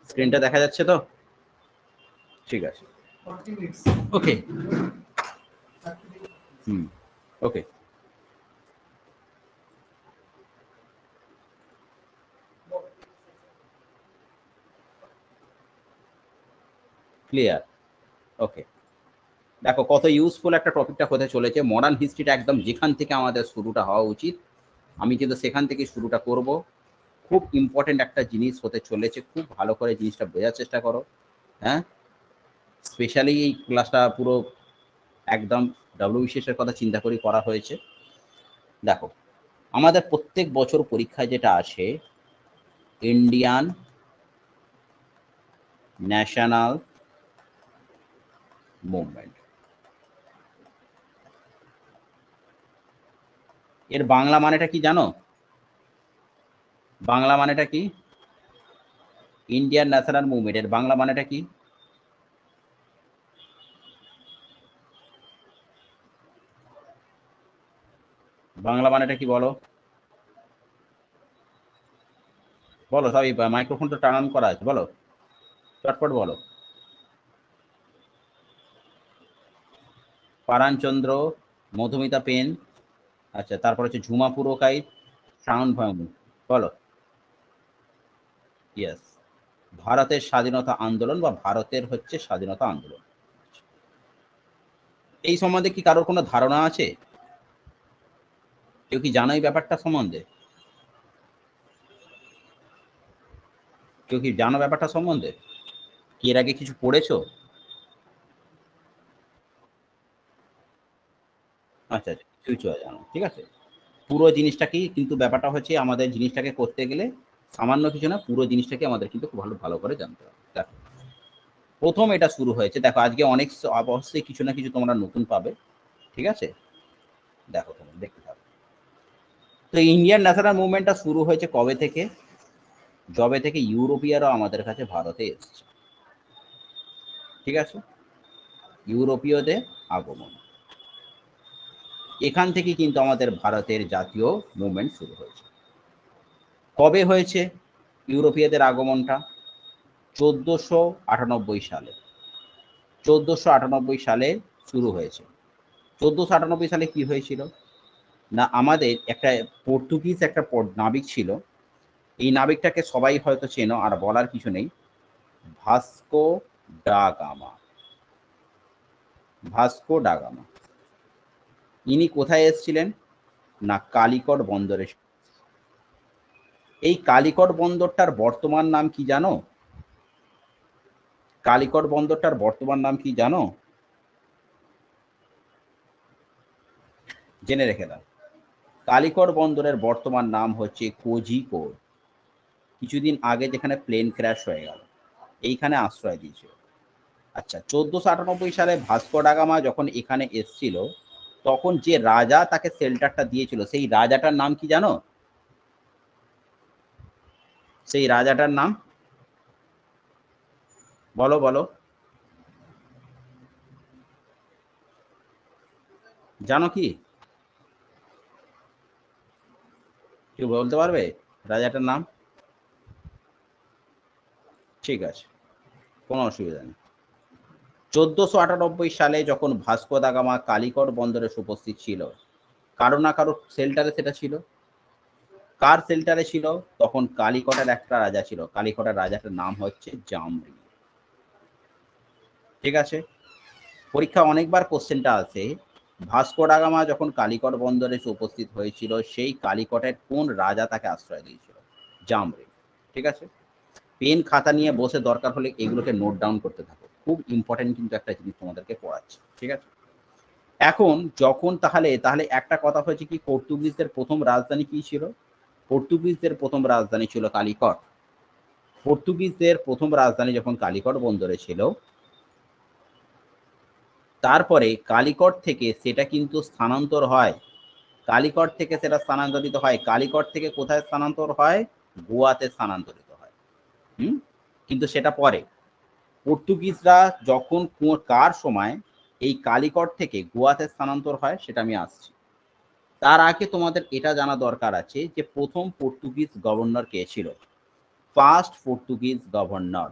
স্ক্রিনটা দেখা যাচ্ছে তো? ঠিক আছে, ওকে। ওকে, ক্লিয়ার। ওকে, দেখো কত ইউজফুল একটা টপিকটা হতে চলেছে। মডার্ন হিস্ট্রিটা একদম যেখান থেকে আমাদের শুরুটা হওয়া উচিত, আমি কিন্তু সেখান থেকে শুরুটা করব। খুব ইম্পর্টেন্ট একটা জিনিস হতে চলেছে, খুব ভালো করে জিনিসটা বোঝার চেষ্টা করো। হ্যাঁ, স্পেশালি এই ক্লাসটা পুরো একদম বিশেষের কথা চিন্তা করে করা হয়েছে। দেখো, আমাদের প্রত্যেক বছর পরীক্ষায় যেটা আসে, ইন্ডিয়ান ন্যাশনাল মুভমেন্ট, এর বাংলা মানেটা কি জানো? বাংলা মানেটা কি? ইন্ডিয়ান ন্যাশনাল মুভমেন্ট এর বাংলা মানেটা কি? বাংলা মানেটা কি বলো? বলো সবই, মাইক্রোফোন তো টার্ন অন করা আছে, বলো চটপট বলো। পারানচন্দ্র, মধুমিতা পেন, আচ্ছা, তারপর হচ্ছে ঝুমা পুরকাইত, শাওন ভয়মু, বলো। ইয়েস, ভারতের স্বাধীনতা আন্দোলন বা ভারতের হচ্ছে স্বাধীনতা আন্দোলন। এই সম্বন্ধে কি কারোর কোনো ধারণা আছে? কেউ কি জানো এই ব্যাপারটা সম্বন্ধে? কেউ কি জানো ব্যাপারটা সম্বন্ধে? কি এর আগে কিছু পড়েছো? আচ্ছা আচ্ছা, কিছু জানো, ঠিক আছে। পুরো জিনিসটা কি কিন্তু ব্যাপারটা হচ্ছে, আমাদের জিনিসটাকে করতে গেলে সামান্য কিছু না, পুরো জিনিসটাকে আমাদের কিন্তু খুব ভালো ভালো করে জানতে হবে। দেখো, প্রথম এটা শুরু হয়েছে, দেখো আজকে অনেক অবশ্যই কিছু না কিছু তোমরা নতুন পাবে, ঠিক আছে? দেখো, তোমরা দেখতে পাবে। তো ইন্ডিয়ান ন্যাশনাল মুভমেন্টটা শুরু হয়েছে কবে থেকে? যবে থেকে ইউরোপীয়রা আমাদের কাছে ভারতে এসছে, ঠিক আছে? ইউরোপীয়দের আগমন, এখান থেকে কিন্তু আমাদের ভারতের জাতীয় মুভমেন্ট শুরু হয়েছে। কবে হয়েছে ইউরোপীয়দের আগমনটা? 1498 সালে। 1498 সালে শুরু হয়েছে। 1498 সালে কি হয়েছিল না, আমাদের একটা পর্তুগিজ একটা নাবিক ছিল, এই নাবিকটাকে সবাই হয়তো চেনো, আর বলার কিছু নেই, Vasco da Gama. Vasco da Gama, ইনি কোথায় এসেছিলেন না, কালিকট বন্দরে। এই কালিকট বন্দরটার বর্তমান নাম কি জানো? কালিকট বন্দরটার বর্তমান নাম কি জানো? জেনে রেখে দাও, কালিকট বন্দরের বর্তমান নাম হচ্ছে কোঝিকোড। কিছুদিন আগে যেখানে প্লেন ক্র্যাশ হয়ে গেল, এইখানে আশ্রয় দিয়েছিল। আচ্ছা, 1498 সালে ভাস্কো ডা গামা যখন এখানে এসছিল, তখন যে রাজা তাকে শেল্টারটা দিয়েছিল, সেই রাজাটার নাম কি জানো? সেই রাজাটার নাম বলো বলো, জানো কি? কেউ বলতে পারবে রাজাটার নাম? ঠিক আছে, কোনো অসুবিধা নেই। 1498 সালে যখন ভাস্কো দা গামা কালিকট বন্দরে উপস্থিত ছিল, কারো না কারো শেল্টারে সেটা ছিল। কার শেল্টারে ছিল? তখন কালিকটের একটা রাজা ছিল, কালিকটের রাজাটার নাম হচ্ছে জামরি, ঠিক আছে? পরীক্ষা অনেকবার কোশ্চেনটা আছে, ভাস্কো ডা গামা যখন কালিকট বন্দরে এসে উপস্থিত হয়েছিল, সেই কালিকটের কোন রাজা তাকে আশ্রয় দিয়েছিল? জামরি, ঠিক আছে? পেন খাতা নিয়ে বসে দরকার হলে এগুলোকে নোট ডাউন করতে থাকো, খুব ইম্পর্টেন্ট কিন্তু একটা জিনিস তোমাদেরকে পড়াচ্ছে, ঠিক আছে? এখন যখন তাহলে তাহলে একটা কথা হয়েছে কি, পর্তুগিজদের প্রথম রাজধানী কি ছিল? পর্তুগিজদের প্রথম রাজধানী ছিল কালিকট। পর্তুগিজদের প্রথম রাজধানী যখন কালিকট বন্দরে ছিল, তারপরে কালিকট থেকে সেটা কিন্তু স্থানান্তর হয়, কালিকট থেকে সেটা স্থানান্তরিত হয়, কালিকট থেকে কোথায় স্থানান্তর হয়? গোয়াতে স্থানান্তরিত হয়। হুম, কিন্তু সেটা পরে। পর্তুগিজরা যখন কার সময় এই কালিকট থেকে গোয়াতে স্থানান্তর হয়, সেটা আমি আসছি। তার আগে তোমাদের এটা জানা দরকার আছে যে প্রথম পর্তুগিজ গভর্নর কে ছিল। First Portuguese governor,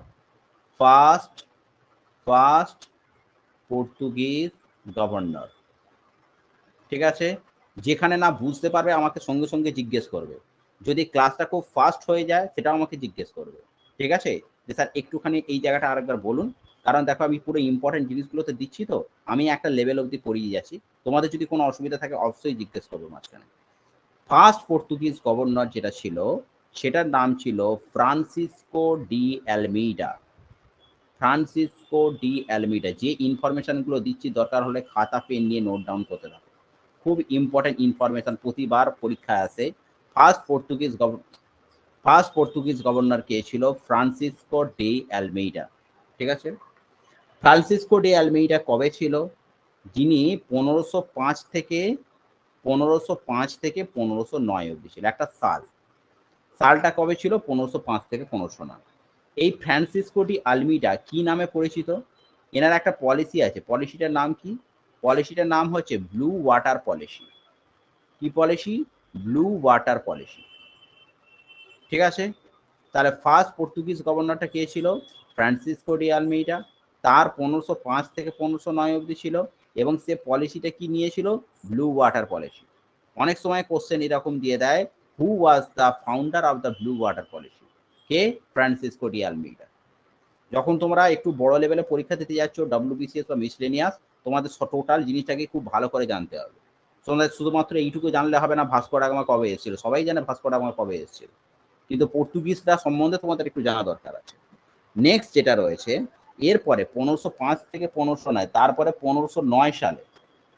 first first Portuguese governor. ঠিক আছে, যেখানে না বুঝতে পারবে আমাকে সঙ্গে সঙ্গে জিজ্ঞেস করবে, যদি ক্লাসটা খুব ফাস্ট হয়ে যায় সেটাও আমাকে জিজ্ঞেস করবে। ঠিক আছে, যে স্যার একটুখানি এই জায়গাটা আরেকবার বলুন, কারণ দেখো আমি পুরো ইম্পর্টেন্ট জিনিসগুলো তো দিচ্ছি, তো আমি একটা লেভেল অবধি পড়িয়ে যাচ্ছি, তোমাদের যদি কোনো অসুবিধা থাকে অবশ্যই জিজ্ঞেস করবো মাঝখানে। ফার্স্ট পর্তুগিজ গভর্নর যেটা ছিল সেটার নাম ছিল Francisco de Almeida. Francisco de Almeida. যে ইনফরমেশনগুলো দিচ্ছি দরকার হলে খাতা পেন নিয়ে নোট ডাউন করতে থাকো, খুব ইম্পর্টেন্ট ইনফরমেশন, প্রতিবার পরীক্ষায় আসে। ফার্স্ট পর্তুগিজ গভর্নর কে ছিল? Francisco de Almeida. ঠিক আছে, ফ্রান্সিসকো ডি অ্যালমেইডা কবে ছিল? যিনি 1505 থেকে 1509 অব্দি ছিল, একটা সাল। সালটা কবে ছিল? 1505 থেকে 1509। এই ফ্রান্সিসকো ডি আলমিডা কি নামে পরিচিত? এনার একটা পলিসি আছে, পলিসিটার নাম কি? পলিসিটার নাম হচ্ছে ব্লু ওয়াটার পলিসি। কি পলিসি? Blue water policy. ঠিক আছে, তাহলে ফার্স্ট পর্তুগিজ গভর্নরটা কে ছিল? Francisco de Almeida. তার 1505 থেকে 1509 অব্দি ছিল, এবং সে পলিসিটা কি নিয়েছিল? Blue water policy. অনেক সময় কোশ্চেন এরকম দিয়ে দেয়, who was the founder of the blue water policy? কে? Francisco de Almeida. যখন তোমরা একটু বড় লেভেলে পরীক্ষা দিতে যাচ্ছ, ডব্লিউবিসিএস বা মিসলেনিয়াস, তোমাদের টোটাল জিনিসটাকে খুব ভালো করে জানতে হবে। তোমাদের শুধুমাত্র এইটুকু জানলে হবে না ভাস্কো ডা গামা কবে এসেছিল, সবাই জানে ভাস্কো ডা গামা কবে এসেছিল, কিন্তু পর্তুগিজরা সম্বন্ধে তোমাদের একটু জানা দরকার আছে। নেক্সট যেটা রয়েছে, এরপরে 1505 থেকে 1509, তারপরে 1509 সালে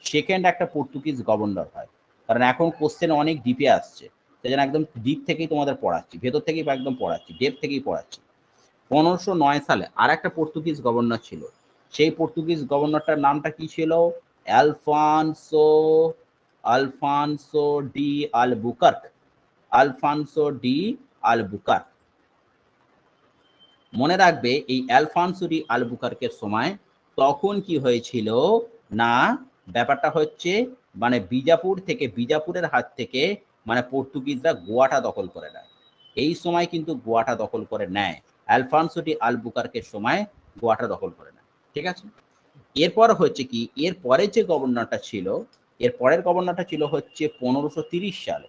সেকেন্ড একটা পর্তুগিজ গভর্নর হয়। কারণ এখন কোশ্চেন অনেক ডিপে আসছে, সেই জন্য একদম ডিপ থেকেই তোমাদের পড়াচ্ছি, ভেতর থেকেই একদম পড়াচ্ছি, ডেপ থেকেই পড়াচ্ছি। 1509 সালে আর একটা পর্তুগিজ গভর্নর ছিল, সেই পর্তুগিজ গভর্নরটার নামটা কি ছিল? Alfonso Alfonso D Albuquerque. Alfonso D Albuquerque. মনে রাখবে এই আলফানসো ডি আলবুকার্কের সময় তখন কি হয়েছিল না, ব্যাপারটা হচ্ছে মানে বিজাপুরের হাত থেকে মানে পর্তুগিজরা গোয়াটা দখল করে নেয়। এই সময় কিন্তু গোয়াটা দখল করে নেয়, আলফানসো ডি আলবুকার্কের সময় গোয়াটা দখল করে নেয়। ঠিক আছে, এরপর হচ্ছে কি, এর পরের যে গভর্নরটা ছিল, এর পরের গভর্নরটা ছিল হচ্ছে 1530 সালে।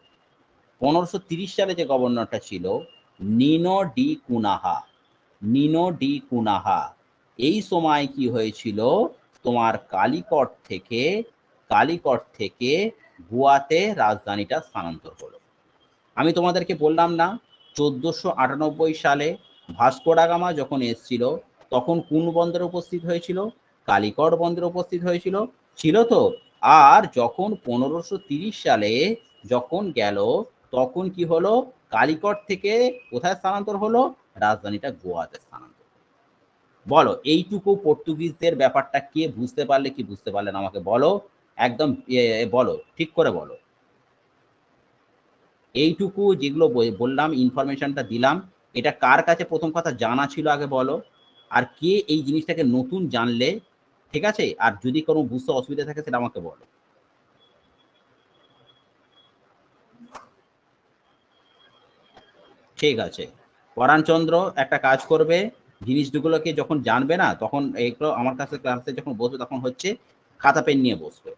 1530 সালে যে গভর্নরটা ছিল নিনো ডি কুনাহা। নিনো ডি কুনাহা। এই সময় কি হয়েছিল, তোমার কালিকট থেকে গোয়াতে রাজধানীটা স্থানান্তর হলো। আমি তোমাদেরকে বললাম না 1498 সালে ভাস্কো ডা গামা যখন এসেছিল তখন কোন বন্দরে উপস্থিত হয়েছিল? কালিকট বন্দরে উপস্থিত হয়েছিল, ছিল তো। আর যখন 1530 সালে যখন গেল তখন কি হলো, কালিকট থেকে কোথায় স্থানান্তর হলো? রাজধানীটা গোয়াতে স্থানান্তর। বলো এইটুকু পর্তুগিজদের ব্যাপারটা কে বুঝতে পারলে কি বুঝতে পারলেন আমাকে বলো, একদম বলো, ঠিক করে বলো। এইটুকু যেগুলো বললাম, ইনফরমেশনটা দিলাম, এটা কার কাছে প্রথম কথা জানা ছিল আগে বলো, আর কে এই জিনিসটাকে নতুন জানলে? ঠিক আছে, আর যদি কোনো বুঝতে অসুবিধা থাকে সেটা আমাকে বলো। ঠিক আছে, পরাণচন্দ্র একটা কাজ করবে, জিনিসগুলোকে যখন জানবে না তখন এগুলো আমার কাছে ক্লাসে যখন বসবে তখন হচ্ছে খাতা পেন নিয়ে বসবে।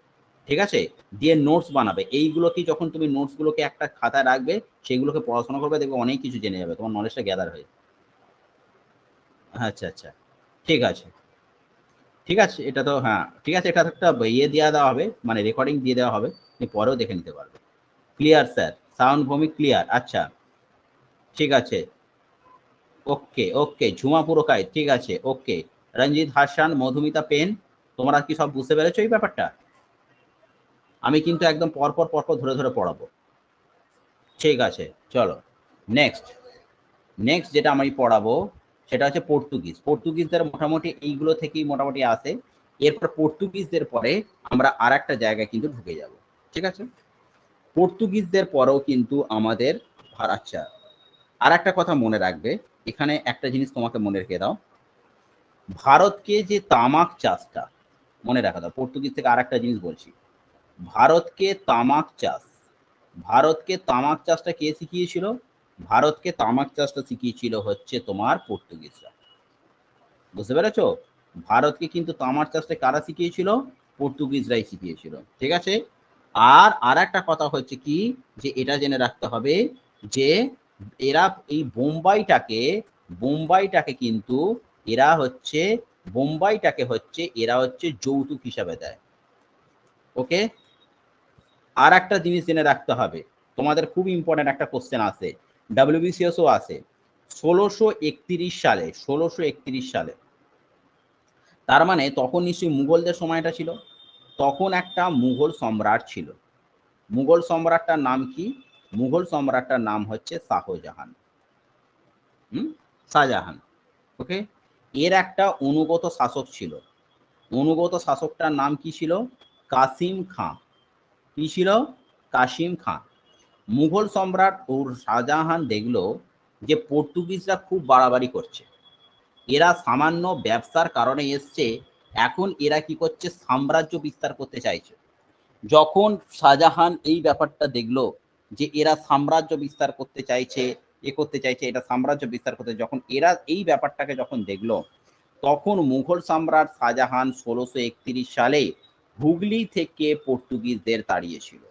ঠিক আছে, দিয়ে নোটস বানাবে। এইগুলোকে যখন তুমি নোটসগুলোকে একটা খাতায় রাখবে, সেগুলোকে পড়াশোনা করবে, দেখবে অনেক কিছু জেনে যাবে, তোমার নলেজটা গ্যাদার হয়ে। আচ্ছা আচ্ছা, ঠিক আছে, ঠিক আছে, এটা তো হ্যাঁ ঠিক আছে, এটা একটা ইয়ে দেওয়া দেওয়া হবে, মানে রেকর্ডিং দিয়ে দেওয়া হবে, তুমি পরেও দেখে নিতে পারবে। ক্লিয়ার স্যার, সাউন্ড ভূমি ক্লিয়ার। আচ্ছা, ঠিক আছে, ওকে ওকে, ঝুমা পুরকাই, ঠিক আছে, ওকে। রঞ্জিত হাসান, মধুমিতা পেন, তোমরা কি সব বুঝতে পেরেছো এই ব্যাপারটা? আমি কিন্তু একদম পরপর পরপর ধরে ধরে পড়াবো। ঠিক আছে, চলো নেক্সট। নেক্সট যেটা আমি পড়াবো সেটা হচ্ছে পর্তুগিজ। পর্তুগিজদের মোটামুটি এইগুলো থেকেই মোটামুটি আসে। এরপর পর্তুগিজদের পরে আমরা আর একটা জায়গায় কিন্তু ঢুকে যাব। ঠিক আছে, পর্তুগিজদের পরেও কিন্তু আমাদের আচ্ছা, আর একটা কথা মনে রাখবে, এখানে একটা জিনিস তোমাকে মনে রেখে দাও, ভারতকে যে তামাক চাষটা মনে রাখা দাও, পর্তুগিজ থেকে আর একটা জিনিস বলছি, ভারতকে তামাক চাষ ভারতকে তামাক চাষটা কে শিখিয়েছিল? ভারতকে তামাক চাষটা শিখিয়েছিল হচ্ছে তোমার পর্তুগিজরা। বুঝতে পেরেছো? ভারতকে কিন্তু তামাক চাষটা কারা শিখিয়েছিল? পর্তুগিজরাই শিখিয়েছিল। ঠিক আছে? আর একটা কথা হচ্ছে কি, যে এটা জেনে রাখতে হবে যে এরা এই বোম্বাইটাকে কিন্তু এরা হচ্ছে যৌতুক হিসাবে দেয়। ওকে? আর একটা জিনিস জেনে রাখতে হবে, তোমাদের খুব ইম্পর্টেন্ট একটা কোশ্চেন আছে, WBCSও আছে। 1631 সালে, তার মানে তখন নিশ্চয়ই মুঘলদের সময়টা ছিল। তখন একটা মুঘল সম্রাট ছিল। মুঘল সম্রাটটার নাম কি? মুঘল সম্রাটটার নাম হচ্ছে শাহজাহান। শাহজাহান। ওকে? এর একটা অনুগত শাসক ছিল। অনুগত শাসকটার নাম কি ছিল? কাসিম খাঁ। কি ছিল? কাসিম খাঁ। মুঘল সম্রাট ও শাহজাহান দেখলো যে পর্তুগিজরা খুব বাড়াবাড়ি করছে, এরা সামান্য ব্যবসার কারণে এসছে, এখন এরা কি করছে? সাম্রাজ্য বিস্তার করতে চাইছে। যখন শাহজাহান এই ব্যাপারটা দেখলো যে এরা সাম্রাজ্য বিস্তার করতে চাইছে, এটা সাম্রাজ্য বিস্তার করতে, যখন এরা এই ব্যাপারটাকে যখন দেখলো, তখন মুঘল সম্রাট শাহজাহান 1631 সালে হুগলি থেকে পর্তুগিজদের তাড়িয়েছিল।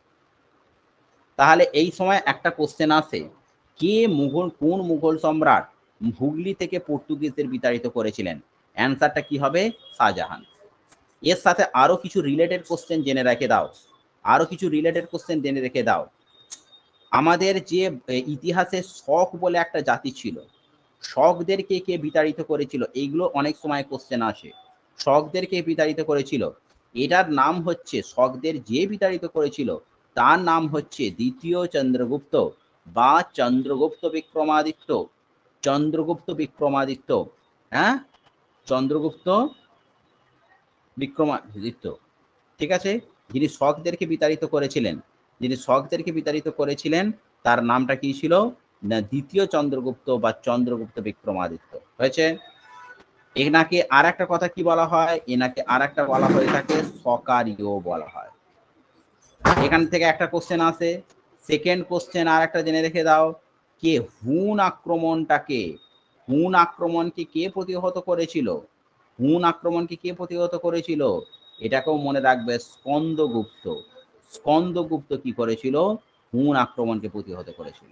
তাহলে এই সময় একটা কোশ্চেন আসে, কোন মুঘল সম্রাট হুগলি থেকে পর্তুগিজদের বিতাড়িত করেছিলেন? অ্যান্সারটা কি হবে? শাহজাহান। এর সাথে আরো কিছু রিলেটেড কোশ্চেন জেনে রেখে দাও। আমাদের যে ইতিহাসে শক বলে একটা জাতি ছিল, শকদেরকে কে বিতাড়িত করেছিল? এইগুলো অনেক সময় কোশ্চেন আসে। শকদেরকে বিতাড়িত করেছিল, এটার নাম হচ্ছে, শকদের যে বিতাড়িত করেছিল তার নাম হচ্ছে দ্বিতীয় চন্দ্রগুপ্ত বা চন্দ্রগুপ্ত বিক্রমাদিত্য। হ্যাঁ, চন্দ্রগুপ্ত বিক্রমাদিত্য। ঠিক আছে? যিনি শকদেরকে বিতাড়িত করেছিলেন তার নামটা কি ছিল? না, দ্বিতীয় চন্দ্রগুপ্ত বা চন্দ্রগুপ্ত বিক্রমাদিত্য। হয়েছে? এনাকে আর একটা কথা কি বলা হয়? এনাকে আর একটা বলা হয়ে থাকে সকারিও বলা হয়। এখান থেকে একটা কোশ্চেন আসে। সেকেন্ড কোশ্চেন আর একটা জেনে রেখে দাও, কে হুন আক্রমণকে কে প্রতিহত করেছিল? এটাকেও মনে রাখবে, স্কন্দগুপ্ত কি করেছিল? হুন আক্রমণকে প্রতিহত করেছিল।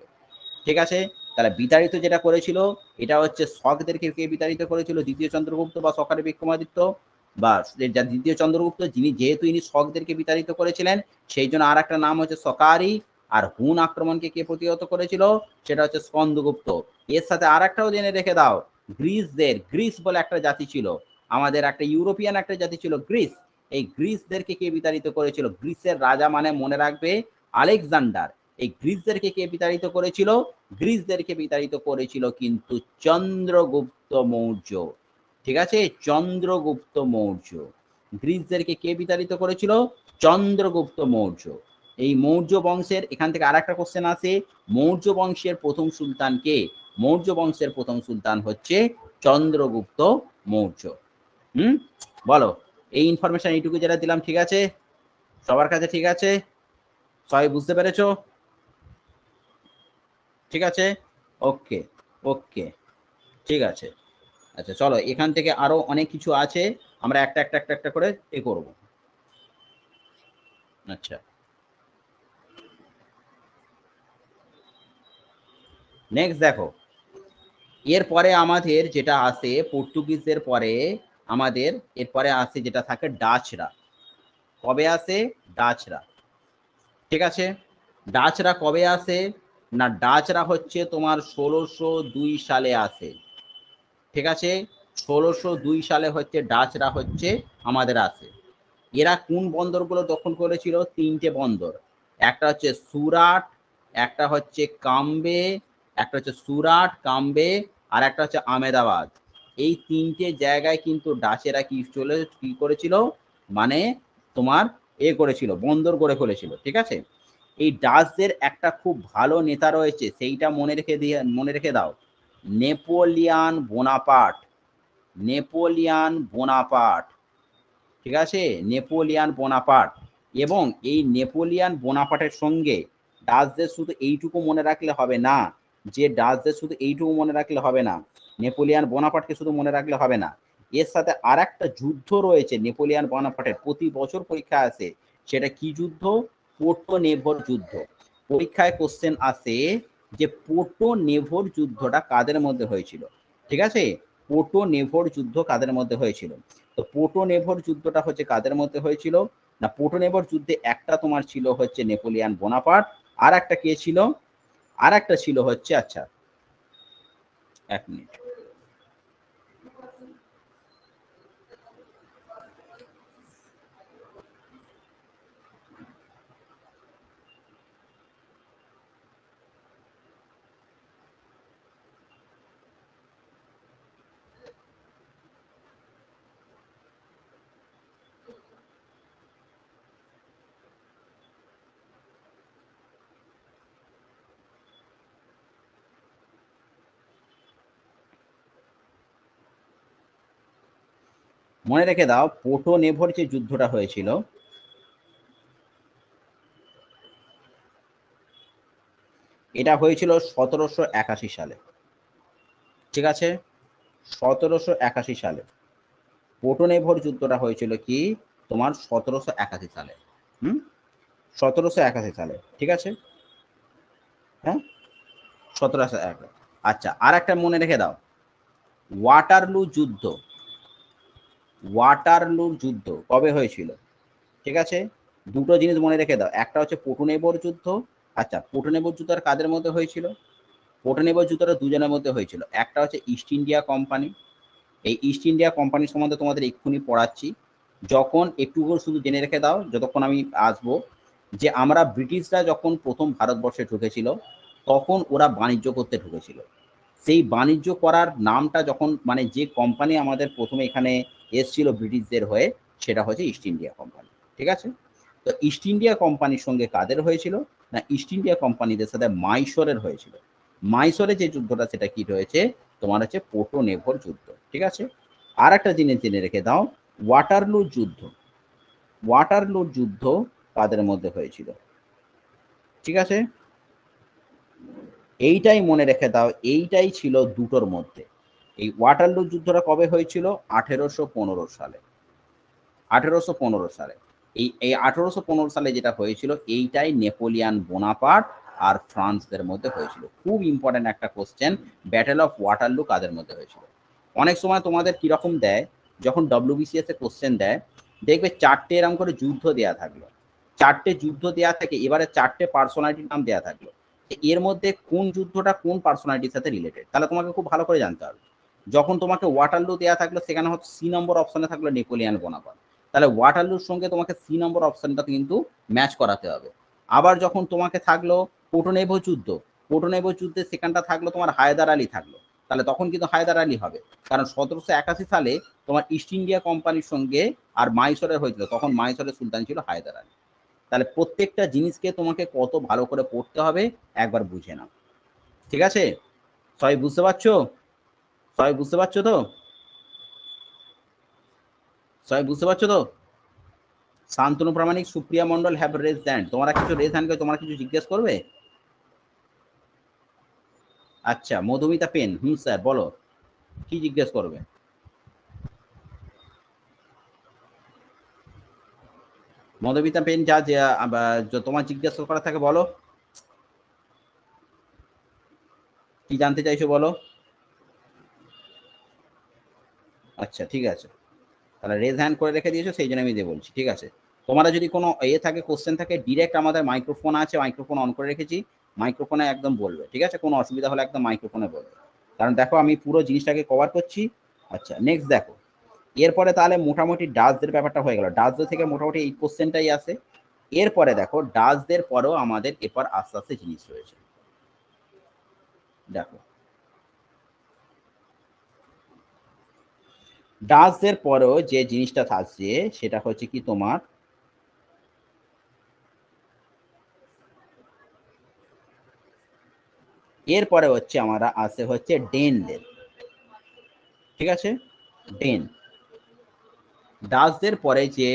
ঠিক আছে? তাহলে বিতাড়িত যেটা করেছিল, এটা হচ্ছে শকদেরকে কে বিতাড়িত করেছিল? দ্বিতীয় চন্দ্রগুপ্ত বা সকারি বিক্রমাদিত্য, বা দ্বিতীয় চন্দ্রগুপ্ত, যেহেতু ইনি শকদেরকে বিতাড়িত করেছিলেন, সেই জন্য আর একটা নাম হচ্ছে সকারি। আর হুন আক্রমণকে কে প্রতিহত করেছিল? সেটা হচ্ছে স্কন্দগুপ্ত। এর সাথে আর একটাও জেনে রেখে দাও, গ্রিস বলে একটা জাতি ছিল, আমাদের একটা ইউরোপিয়ান একটা জাতি ছিল গ্রিস। এই গ্রিসদেরকে কে বিতাড়িত করেছিল? গ্রিসের রাজা মানে মনে রাখবে আলেকজান্ডার। এই গ্রিসদেরকে কে বিতাড়িত করেছিল? গ্রিসদেরকে বিতাড়িত করেছিল কিন্তু চন্দ্রগুপ্ত মৌর্য। ঠিক আছে? চন্দ্রগুপ্ত মৌর্য। গ্রিসদেরকে কে বিতাড়িত করেছিল? চন্দ্রগুপ্ত মৌর্য। এই মৌর্য বংশের, এখান থেকে আর একটা কোশ্চেন আছে, মৌর্য বংশের প্রথম সুলতান কে? মৌর্য বংশের প্রথম সুলতান হচ্ছে চন্দ্রগুপ্ত মৌর্য। বলো, এই ইনফরমেশন এইটুকু যেটা দিলাম ঠিক আছে? সবার কাছে ঠিক আছে? সবাই বুঝতে পেরেছো? ঠিক আছে? ওকে, ওকে, ঠিক আছে। আচ্ছা চলো, এখান থেকে আরো অনেক কিছু আছে, আমরা একটা করে করব। আচ্ছা, নেক্সট দেখো, এরপরে আমাদের যেটা আসে পর্তুগিজদের পরে, আমাদের এরপরে আসে যেটা থাকে ডাচরা। কবে আসে? ডাচরা। ঠিক আছে? ডাচরা কবে আসে? না, ডাচরা হচ্ছে তোমার 1602 সালে আসে। ঠিক আছে? 1602 সালে হচ্ছে ডাচরা হচ্ছে আমাদের আসে। এরা কোন বন্দরগুলো দখল করেছিল? 3টে বন্দর। একটা হচ্ছে সুরাট, একটা হচ্ছে কাম্বে, আর একটা হচ্ছে আহমেদাবাদ। এই 3টে জায়গায় কিন্তু ডাচেরা কি করেছিল, মানে তোমার করেছিল, বন্দর গড়ে ফেলেছিল। ঠিক আছে? এই ডাচদের একটা খুব ভালো নেতা রয়েছে, সেইটা মনে রেখে দাও, নেপোলিয়ান বোনাপার্ট। ঠিক আছে? Napoleon Bonaparte. এবং এই নেপোলিয়ান বোনাপার্টের সঙ্গে ডাচদের শুধু এইটুকু মনে রাখলে হবে না, যে ডাচদের শুধু এইটুকু মনে রাখলে হবে না, নেপোলিয়ান বোনাপার্টকে শুধু মনে রাখলে হবে না, এর সাথে আর একটা যুদ্ধ রয়েছে নেপোলিয়ান বোনাপার্টের, প্রতি বছর পরীক্ষা আসে। সেটা কি যুদ্ধ? পোর্টো নেভোর যুদ্ধ। পরীক্ষায় কোশ্চেন আসে যে পোর্টো নেভোর যুদ্ধটা কাদের মধ্যে হয়েছিল, ঠিক আছে? পোর্টো নেভোর যুদ্ধ কাদের মধ্যে হয়েছিল? তো পোর্টো নেভোর যুদ্ধটা হচ্ছে কাদের মধ্যে হয়েছিল না, পোর্টো নেভোর যুদ্ধে একটা তোমার ছিল হচ্ছে নেপোলিয়ান বোনাপার্ট, আর একটা কে ছিল, আর একটা ছিল হচ্ছে, আচ্ছা এক মিনিট, মনে রেখে দাও পোর্টো নেভোর যে যুদ্ধটা হয়েছিল, এটা হয়েছিল 1781 সালে, ঠিক আছে? 1781 সালে পোর্টো নেভোর যুদ্ধটা হয়েছিল কি তোমার 1781 সালে। হুম, 1781 সালে, ঠিক আছে? হ্যাঁ, 1701। আচ্ছা, আর একটা মনে রেখে দাও, ওয়াটারলু যুদ্ধ, ওয়াটারলুর যুদ্ধ কবে হয়েছিল, ঠিক আছে? দুটো জিনিস মনে রেখে দাও, একটা হচ্ছে পোর্টো নেভোর যুদ্ধ। আচ্ছা, পোর্টো নেভোর যুদ্ধ আর কাদের মধ্যে হয়েছিল? পোর্টো নেভোর যুদ্ধটা দুজনের মধ্যে হয়েছিল, একটা হচ্ছে ইস্ট ইন্ডিয়া কোম্পানি। এই ইস্ট ইন্ডিয়া কোম্পানির সম্বন্ধে তোমাদের এক্ষুনি পড়াচ্ছি, যখন একটু শুধু জেনে রেখে দাও যতক্ষণ আমি আসবো, যে আমরা ব্রিটিশরা যখন প্রথম ভারতবর্ষে ঢুকেছিল তখন ওরা বাণিজ্য করতে ঢুকেছিল। সেই বাণিজ্য করার নামটা যখন মানে যে কোম্পানি আমাদের প্রথমে এখানে এসছিল ব্রিটিশদের হয়ে, সেটা হচ্ছে ইস্ট ইন্ডিয়া কোম্পানি, ঠিক আছে? তো ইস্ট ইন্ডিয়া কোম্পানির সঙ্গে কাদের হয়েছিল না, ইস্ট ইন্ডিয়া কোম্পানিদের সাথে মাইসোরের হয়েছিল। মাইসোরে যে যুদ্ধটা সেটা কি রয়েছে তোমার হচ্ছে পোর্টো নেভোর যুদ্ধ, ঠিক আছে? আর একটা জিনিস জেনে রেখে দাও, ওয়াটারলু যুদ্ধ, ওয়াটারলু যুদ্ধ কাদের মধ্যে হয়েছিল, ঠিক আছে? এইটাই মনে রেখে দাও, এইটাই ছিল দুটোর মধ্যে। এই ওয়াটারলু যুদ্ধটা কবে হয়েছিল? 1815 সালে, 1815 সালে। এই 1815 সালে যেটা হয়েছিল, এইটাই নেপোলিয়ান বোনাপার্ট আর ফ্রান্সদের মধ্যে হয়েছিল। খুব ইম্পর্টেন্ট একটা কোশ্চেন, ব্যাটেল অফ ওয়াটারলু কাদের মধ্যে হয়েছিল? অনেক সময় তোমাদের কিরকম দেয়, যখন ডব্লিউবিসিএস এ কোশ্চেন দেয়, দেখবে চারটে এরকম করে যুদ্ধ দেয়া থাকলো, চারটে যুদ্ধ দেয়া থাকে, এবারে চারটে পার্সোনালিটির নাম দেয়া থাকলো, এর মধ্যে কোন যুদ্ধটা কোন পার্সোনালিটির সাথে রিলেটেড, তাহলে তোমাকে খুব ভালো করে জানতে হবে। যখন তোমাকে ওয়াটারলু দেয়া থাকলো, সেখানে হচ্ছে সি নম্বর অপশনে থাকলো নেপোলিয়ান বোনাপার্ট, তাহলে ওয়াটারলুর সঙ্গে তোমাকে সি নম্বর অপশনটা কিন্তু ম্যাচ করাতে হবে। আবার যখন তোমাকে থাকলো পোর্টো-নেভো যুদ্ধ, পোর্টো-নেভো যুদ্ধে সেখানটা থাকলো তোমার হায়দার আলী থাকলো, তাহলে তখন কিন্তু হায়দার আলী হবে, কারণ 1781 সালে তোমার ইস্ট ইন্ডিয়া কোম্পানির সঙ্গে আর মাইসোরের হয়েছিল, তখন মাইসোরের সুলতান ছিল হায়দার আলী। তাহলে প্রত্যেকটা জিনিসকে তোমাকে কত ভালো করে পড়তে হবে একবার বুঝে নাও, ঠিক আছে? সবাই বুঝতে পারছো? সবাই বুঝতে পারছো তো? সবাই বুঝতে পারছো তো? Shantanu Pramanik, Supriya Mondal have raise hand, তোমরা কিছু রেজ হ্যান্ড করে তোমরা কিছু জিজ্ঞেস করবে? আচ্ছা, মধুমিতা পেন, স্যার বলো, কি জিজ্ঞেস করবে? মধুমিতা পেন, যা তোমার জিজ্ঞাসা করা থাকে বলো, কি জানতে চাইছো বলো। আচ্ছা, ঠিক আছে, তাহলে রেজ হ্যান্ড করে রেখে দিয়েছো, সেই জন্য আমি দিয়ে বলছি, ঠিক আছে? তোমরা যদি কোনো থাকে কোশ্চেন থাকে, ডিরেক্ট আমাদের মাইক্রোফোন আছে, মাইক্রোফোন অন করে রেখেছি, মাইক্রোফোনে একদম বলবে, ঠিক আছে? কোনো অসুবিধা হলে একদম মাইক্রোফোনে বলবে, কারণ দেখো আমি পুরো জিনিসটাকে কভার করছি। আচ্ছা, নেক্সট দেখো, এরপরে তাহলে মোটামুটি ডাচদের ব্যাপারটা হয়ে গেল, ডাচদের থেকে মোটামুটি এই কোশ্চেনটাই আসে। এরপরে দেখো ডাচদের পরেও আমাদের এরপর আস্তে আস্তে জিনিস রয়েছে, দেখো ডাচদের পরেও যে জিনিসটা থাকছে সেটা হচ্ছে কি তোমার, এরপরে হচ্ছে আমরা আসে হচ্ছে ডেনদের, ঠিক আছে? ডেন, ডাচদের পরে যে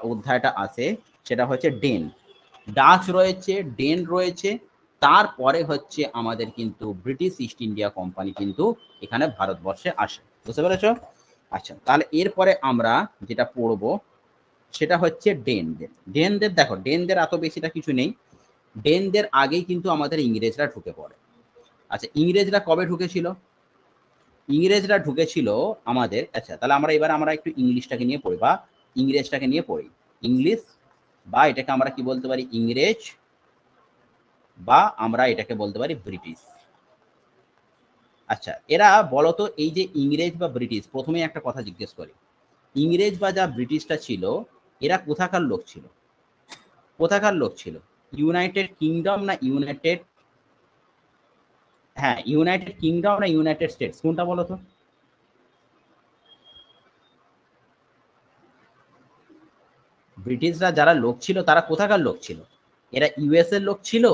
অধ্যায়টা আছে সেটা হচ্ছে ডেন। ডাচ রয়েছে, ডেন রয়েছে, তারপরে হচ্ছে আমাদের কিন্তু ব্রিটিশ ইস্ট ইন্ডিয়া কোম্পানি কিন্তু এখানে ভারতবর্ষে আসে। বুঝতে পেরেছ? আচ্ছা, তাহলে এরপরে আমরা যেটা পড়বো সেটা হচ্ছে ডেনদের। ডেনদের দেখো, ডেনদের এত বেশিটা কিছু নেই। ডেনদের আগেই কিন্তু আমাদের ইংরেজরা ঢুকে পড়ে। আচ্ছা, ইংরেজরা কবে ঢুকেছিল? ইংরেজরা ঢুকেছিল আমাদের, আচ্ছা তাহলে আমরা একটু ইংলিশটাকে নিয়ে পড়ি বা ইংরেজটাকে নিয়ে পড়ি। ইংলিশ বা এটাকে আমরা কি বলতে পারি? ইংরেজ, বা আমরা এটাকে বলতে পারি ব্রিটিশ। আচ্ছা, এরা বলতো এই যে ইংরেজ বা ব্রিটিশ, প্রথমে একটা কথা জিজ্ঞেস করি, ইংরেজ বা যা ব্রিটিশটা ছিল এরা কোথাকার লোক ছিল? কোথাকার লোক ছিল? ইউনাইটেড কিংডম না ইউনাইটেড, হ্যাঁ ইউনাইটেড কিংডম না ইউনাইটেড স্টেটস, কোনটা বলো তো? ব্রিটিশরা যারা লোক ছিল তারা কোথাকার লোক ছিল? এরা ইউএস এর লোক ছিল,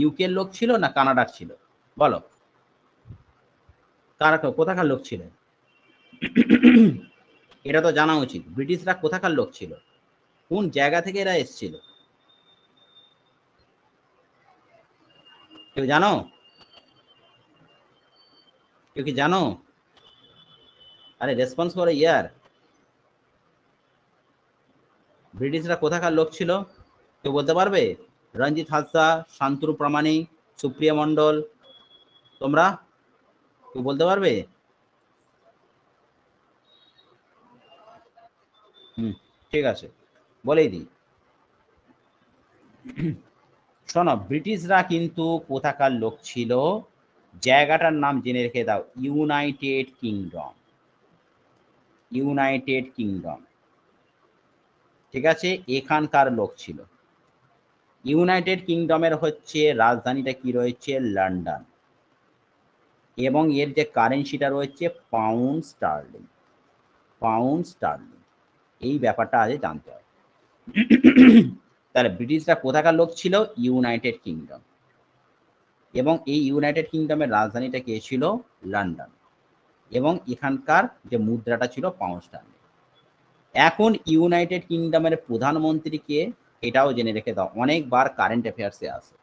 ইউকে এর লোক ছিল, না কানাডার ছিল? বলো, কারা কোথাকার লোক ছিলেন? এটা তো জানা উচিত। ব্রিটিশরা কোথাকার লোক ছিল? কোন জায়গা থেকে এরা এসেছিল? কেউ জানো? কেউ কি জানো? আরে রেসপন্স করো ইয়ার। ব্রিটিশরা কোথাকার লোক ছিল? কেউ বলতে পারবে? রঞ্জিত হালসা, শান্তনু প্রামাণিক, সুপ্রিয়া মণ্ডল, তোমরা কেউ বলতে পারবে? হুম, ঠিক আছে, বলেই দিই। শোনো, ব্রিটিশরা কিন্তু কোথাকার লোক ছিল, জায়গাটার নাম জেনে রেখে দাও, ইউনাইটেড কিংডম। ইউনাইটেড কিংডম, ঠিক আছে, এখানকার লোক ছিল। ইউনাইটেড কিংডমের হচ্ছে রাজধানীটা কি রয়েছে? লন্ডন। এবং এর যে কারেন্সিটা রয়েছে পাউন্ড স্টার্লিং। পাউন্ড স্টার্লিং, এই ব্যাপারটা আজ জানতে হবে। তাহলে ব্রিটিশরা কোথাকার লোক ছিল? United kingdom. এবং এই ইউনাইটেড কিংডমের রাজধানীটা কে ছিল? লন্ডন। এবং এখানকার যে মুদ্রাটা ছিল পাউন্ড স্টার্লিং। এখন ইউনাইটেড কিংডমের প্রধানমন্ত্রী কে? এটাও জেনে রেখে দাও, অনেকবার কারেন্ট অ্যাফেয়ার্সে আসে,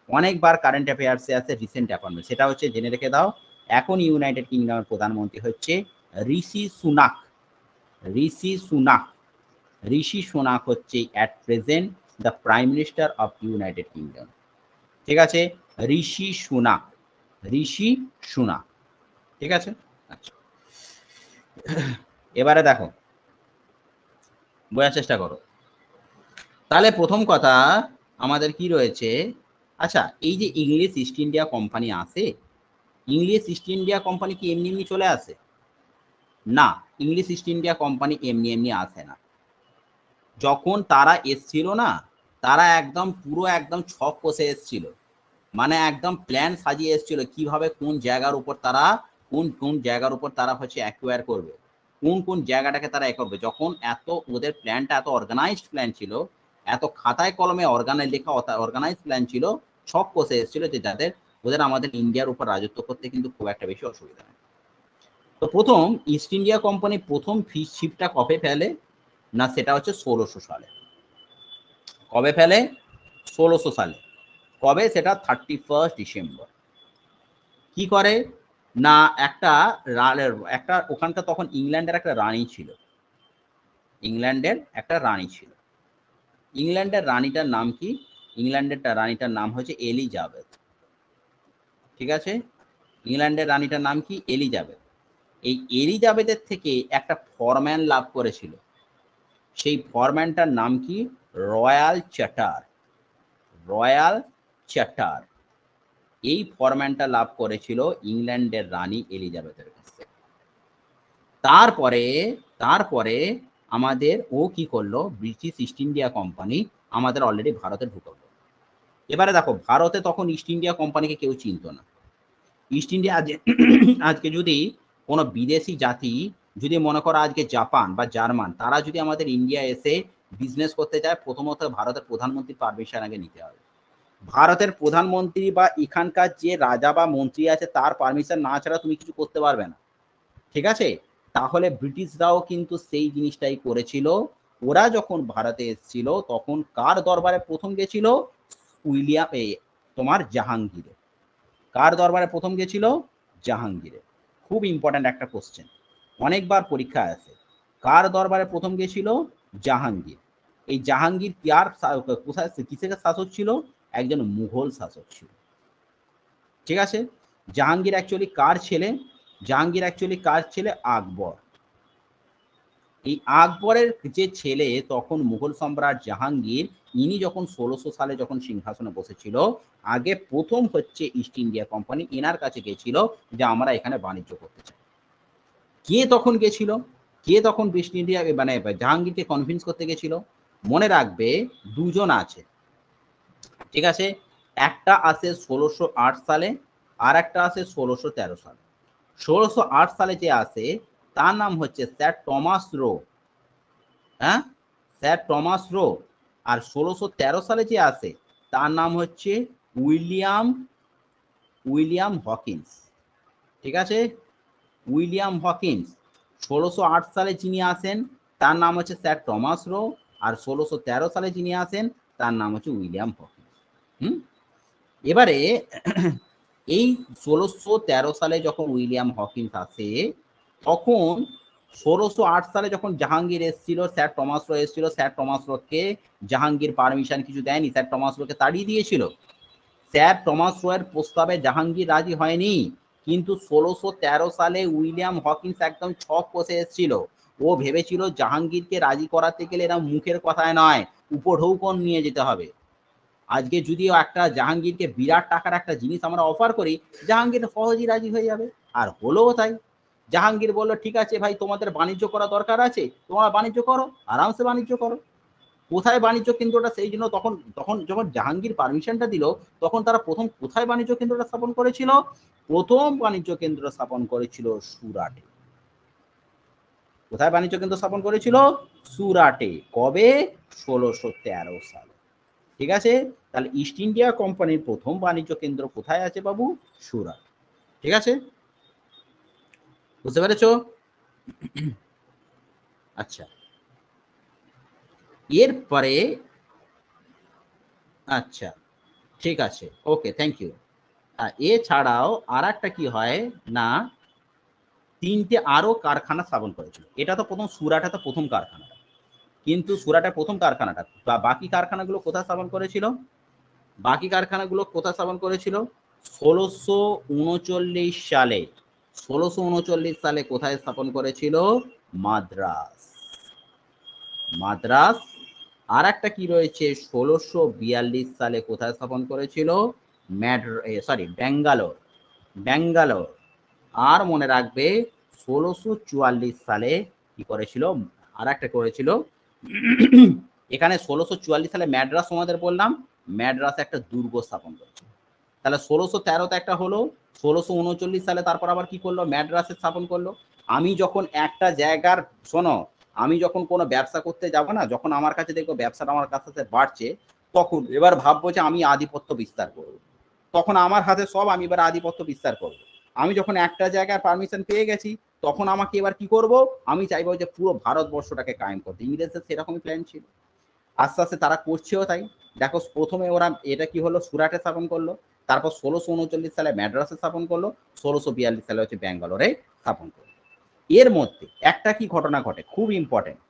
অনেকবার কারেন্ট অ্যাফেয়ার্সে আছে রিসেন্ট অ্যাপয়েন্টমেন্ট, সেটা হচ্ছে জেনে রেখে দাও। এখন ইউনাইটেড কিংডমের প্রধানমন্ত্রী হচ্ছে ঋষি সুনাক। ঋষি সুনাক। ঋষি সুনাক হচ্ছে at present the prime minister of United kingdom. ঠিক আছে, ঋষি সুনাক। ঋষি সুনাক, ঠিক আছে। আচ্ছা, এবারে দেখো, বোঝার চেষ্টা করো। তাহলে প্রথম কথা আমাদের কি রয়েছে? আচ্ছা, এই যে ইংলিশ ইস্ট ইন্ডিয়া কোম্পানি আসে, ইংলিশ ইস্ট ইন্ডিয়া কোম্পানি কি এমনি এমনি চলে আসে? না, ইংলিশ ইস্ট ইন্ডিয়া কোম্পানি এমনি এমনি আসে না। যখন তারা এসছিল না, তারা একদম পুরো একদম ছক কষে এসছিল, মানে একদম প্ল্যান সাজিয়ে এসছিল কিভাবে কোন জায়গার উপর তারা কোন কোন জায়গার উপর তারা হচ্ছে অ্যাকোয়ার করবে, কোন কোন জায়গাটাকে তারা এ করবে। যখন এত ওদের প্ল্যানটা এত অর্গানাইজড প্ল্যান ছিল, এত খাতায় কলমে লেখা অর্গানাইজ প্ল্যান ছিল, ছক কষে এসেছিল যে যাদের ওদের আমাদের ইন্ডিয়ার উপর রাজত্ব করতে কিন্তু খুব একটা বেশি অসুবিধা নেই। তো প্রথম ইস্ট ইন্ডিয়া কোম্পানি প্রথম শিপটা কবে ফেলে? না, সেটা হচ্ছে 1600 সালে। কবে ফেলে? 1600 সালে। কবে? সেটা 31 ডিসেম্বর। কি করে না, একটা একটা ওখানকার তখন ইংল্যান্ডের একটা রানী ছিল। ইংল্যান্ডের একটা রানী ছিল। ইংল্যান্ডের রানীটার নাম কি? ইংল্যান্ডের রানীটার নাম হচ্ছে এলিজাবেথ। ঠিক আছে, ইংল্যান্ডের রানীটার নাম কি? এলিজাবেথ। এই এলিজাবেথের থেকে একটা ফরম্যান লাভ করেছিল, সেই ফরম্যানটার নাম কি? Royal charter. রয়্যাল চার্টার, এই ফরম্যানটা লাভ করেছিল ইংল্যান্ডের রানী এলিজাবেথের কাছে। তারপরে তারপরে আমাদের ও কি করলো, ব্রিটিশ ইস্ট ইন্ডিয়া কোম্পানি আমাদের অলরেডি ভারতে ঢুকলো। এবারে দেখো, ভারতে তখন ইস্ট ইন্ডিয়া কোম্পানিকে কেউ চিনত না। ইস্ট ইন্ডিয়া আজকে যদি কোনো বিদেশি জাতি, যদি মনে করো আজকে জাপান বা জার্মান, তারা যদি আমাদের ইন্ডিয়া এসে বিজনেস করতে চায়, প্রথমত ভারতের প্রধানমন্ত্রীর পারমিশন আগে নিতে হবে। ভারতের প্রধানমন্ত্রী বা এখানকার যে রাজা বা মন্ত্রী আছে তার পারমিশন না ছাড়া তুমি কিছু করতে পারবে না। ঠিক আছে, তাহলে ব্রিটিশরাও কিন্তু সেই জিনিসটাই করেছিল, ওরা যখন ভারতে এসেছিল তখন কার দরবারে প্রথম গেছিল? উইলিয়াম তোমার জাহাঙ্গীরে। কার দরবারে প্রথম গেছিল? জাহাঙ্গীরে। খুব ইম্পর্ট্যান্ট একটা কোশ্চেন, অনেকবার পরীক্ষায় আসে। কার দরবারে প্রথম গেছিল? জাহাঙ্গীর। এই জাহাঙ্গীর কার কোথায় কিসের শাসক ছিল? একজন মুঘল শাসক ছিল। ঠিক আছে, জাহাঙ্গীর অ্যাকচুয়ালি কার ছেলে? জাহাঙ্গীর অ্যাকচুয়ালি কার ছেলে? আকবর। এই আকবরের যে ছেলে তখন মুঘল সম্রাট জাহাঙ্গীর, ইনি যখন 1600 সালে যখন সিংহাসনে বসেছিল, আগে প্রথম হচ্ছে ইস্ট ইন্ডিয়া কোম্পানি এনার কাছে গেছিল যে আমরা এখানে বাণিজ্য করতে চাই। কে তখন গেছিল? কে তখন ইস্ট ইন্ডিয়া মানে জাহাঙ্গীরকে কনভিন্স করতে গেছিল? মনে রাখবে দুজন আছে, ঠিক আছে, একটা আসে 1608 সালে আর একটা আসে 1613 সালে। 1608 সালে যে আসে তার নাম হচ্ছে স্যার টমাস রো। হ্যাঁ, স্যার টমাস রো। আর 1613 সালে যে আসে তার নাম হচ্ছে উইলিয়াম উইলিয়াম হকিন্স। ঠিক আছে, উইলিয়াম হকিন্স। 1608 সালে যিনি আসেন তার নাম হচ্ছে স্যার টমাস রো, আর 1613 সালে যিনি আসেন তার নাম হচ্ছে উইলিয়াম হকিন্স। এবারে এই 1613 সালে যখন উইলিয়াম হকিন্স আসে, তখন 1608 সালে যখন জাহাঙ্গীর এসেছিল, স্যার টমাস রো এসেছিল, স্যার টমাস রোকে জাহাঙ্গীর পারমিশন কিছু দেয়নি, স্যার টমাস রোকে তাড়িয়ে দিয়েছিল। স্যার টমাস রো এর প্রস্তাবে জাহাঙ্গীর রাজি হয়নি, কিন্তু 1613 সালে উইলিয়াম হকিন্স একদম ছক কষে এসেছিল। ও ভেবেছিল জাহাঙ্গীরকে রাজি করাতে গেলে এরা মুখের কথায় নয়, উপঢৌকন নিয়ে যেতে হবে। আজকে যদিও একটা জাহাঙ্গীরকে বিরাট টাকার একটা জিনিস আমরা অফার করি, জাহাঙ্গীর সহজেই রাজি হয়ে যাবে, আর হলোও তাই। জাহাঙ্গীর বললো ঠিক আছে ভাই, তোমাদের বাণিজ্য করা দরকার আছে, তোমরা বাণিজ্য করো, আরামসে বাণিজ্য করো। কোথায় বাণিজ্য কেন্দ্রটা, সেই জন্য তখন তখন যখন জাহাঙ্গীর পারমিশনটা দিল, তখন তারা প্রথম কোথায় বাণিজ্য কেন্দ্রটা স্থাপন করেছিল? প্রথম বাণিজ্য কেন্দ্র স্থাপন করেছিল সুরাটে। কোথায় বাণিজ্য কেন্দ্র স্থাপন করেছিল? সুরাটে। কবে? 1613 সালে। ঠিক আছে, তাহলে ইস্ট ইন্ডিয়া কোম্পানির প্রথম বাণিজ্য কেন্দ্র কোথায় আছে বাবু? সুরাট। ঠিক আছে, বুঝতে পেরেছ? আচ্ছা, এরপরে আচ্ছা ঠিক আছে, ওকে, থ্যাংক ইউ। এছাড়াও আর একটা কি হয় না, তিনটে আরো কারখানা স্থাপন করেছিল। এটা তো প্রথম সুরাটে তো প্রথম কারখানা, কিন্তু সুরাটের প্রথম কারখানাটা বা বাকি কারখানাগুলো কোথায় স্থাপন করেছিল? বাকি কারখানাগুলো কোথায় স্থাপন করেছিল? 1639 সালে। 1639 সালে কোথায় স্থাপন করেছিল? মাদ্রাস। মাদ্রাস। আর একটা কি রয়েছে, 1642 সালে কোথায় স্থাপন করেছিল? ব্যাঙ্গালোর। ব্যাঙ্গালোর। আর মনে রাখবে 1644 সালে কি করেছিল? আর একটা করেছিল এখানে 1644 সালে ম্যাড্রাস তোমাদের বললাম, ম্যাড্রাসে একটা দুর্গ স্থাপন করেছিল। তাহলে 1613তে একটা হলো, 1639 সালে তারপর আবার কি করলো? ম্যাড্রাসে স্থাপন করলো। আমি যখন একটা জায়গার, শোনো, আমি যখন কোনো ব্যবসা করতে যাব না, যখন আমার কাছে দেখবো ব্যবসাটা আমার কাছে বাড়ছে, তখন এবার ভাববো যে আমি আধিপত্য বিস্তার করবো, তখন আমার হাতে সব, আমি এবার আধিপত্য বিস্তার করবো। আমি যখন একটা জায়গায় পারমিশন পেয়ে গেছি, তখন আমাকে এবার কি করব? আমি চাইবো যে পুরো ভারতবর্ষটাকে কায়েম করতে। ইংরেজদের সেরকমই প্ল্যান ছিল, আস্তে আস্তে তারা করছেও তাই। দেখো প্রথমে ওরা এটা কি হলো, সুরাটে স্থাপন করলো, তারপর 1639 সালে ম্যাড্রাসে স্থাপন করলো, 1642 সালে হচ্ছে ব্যাঙ্গালোরে স্থাপন করলো। এর মধ্যে একটা কি ঘটনা ঘটে, খুব ইম্পর্টেন্ট।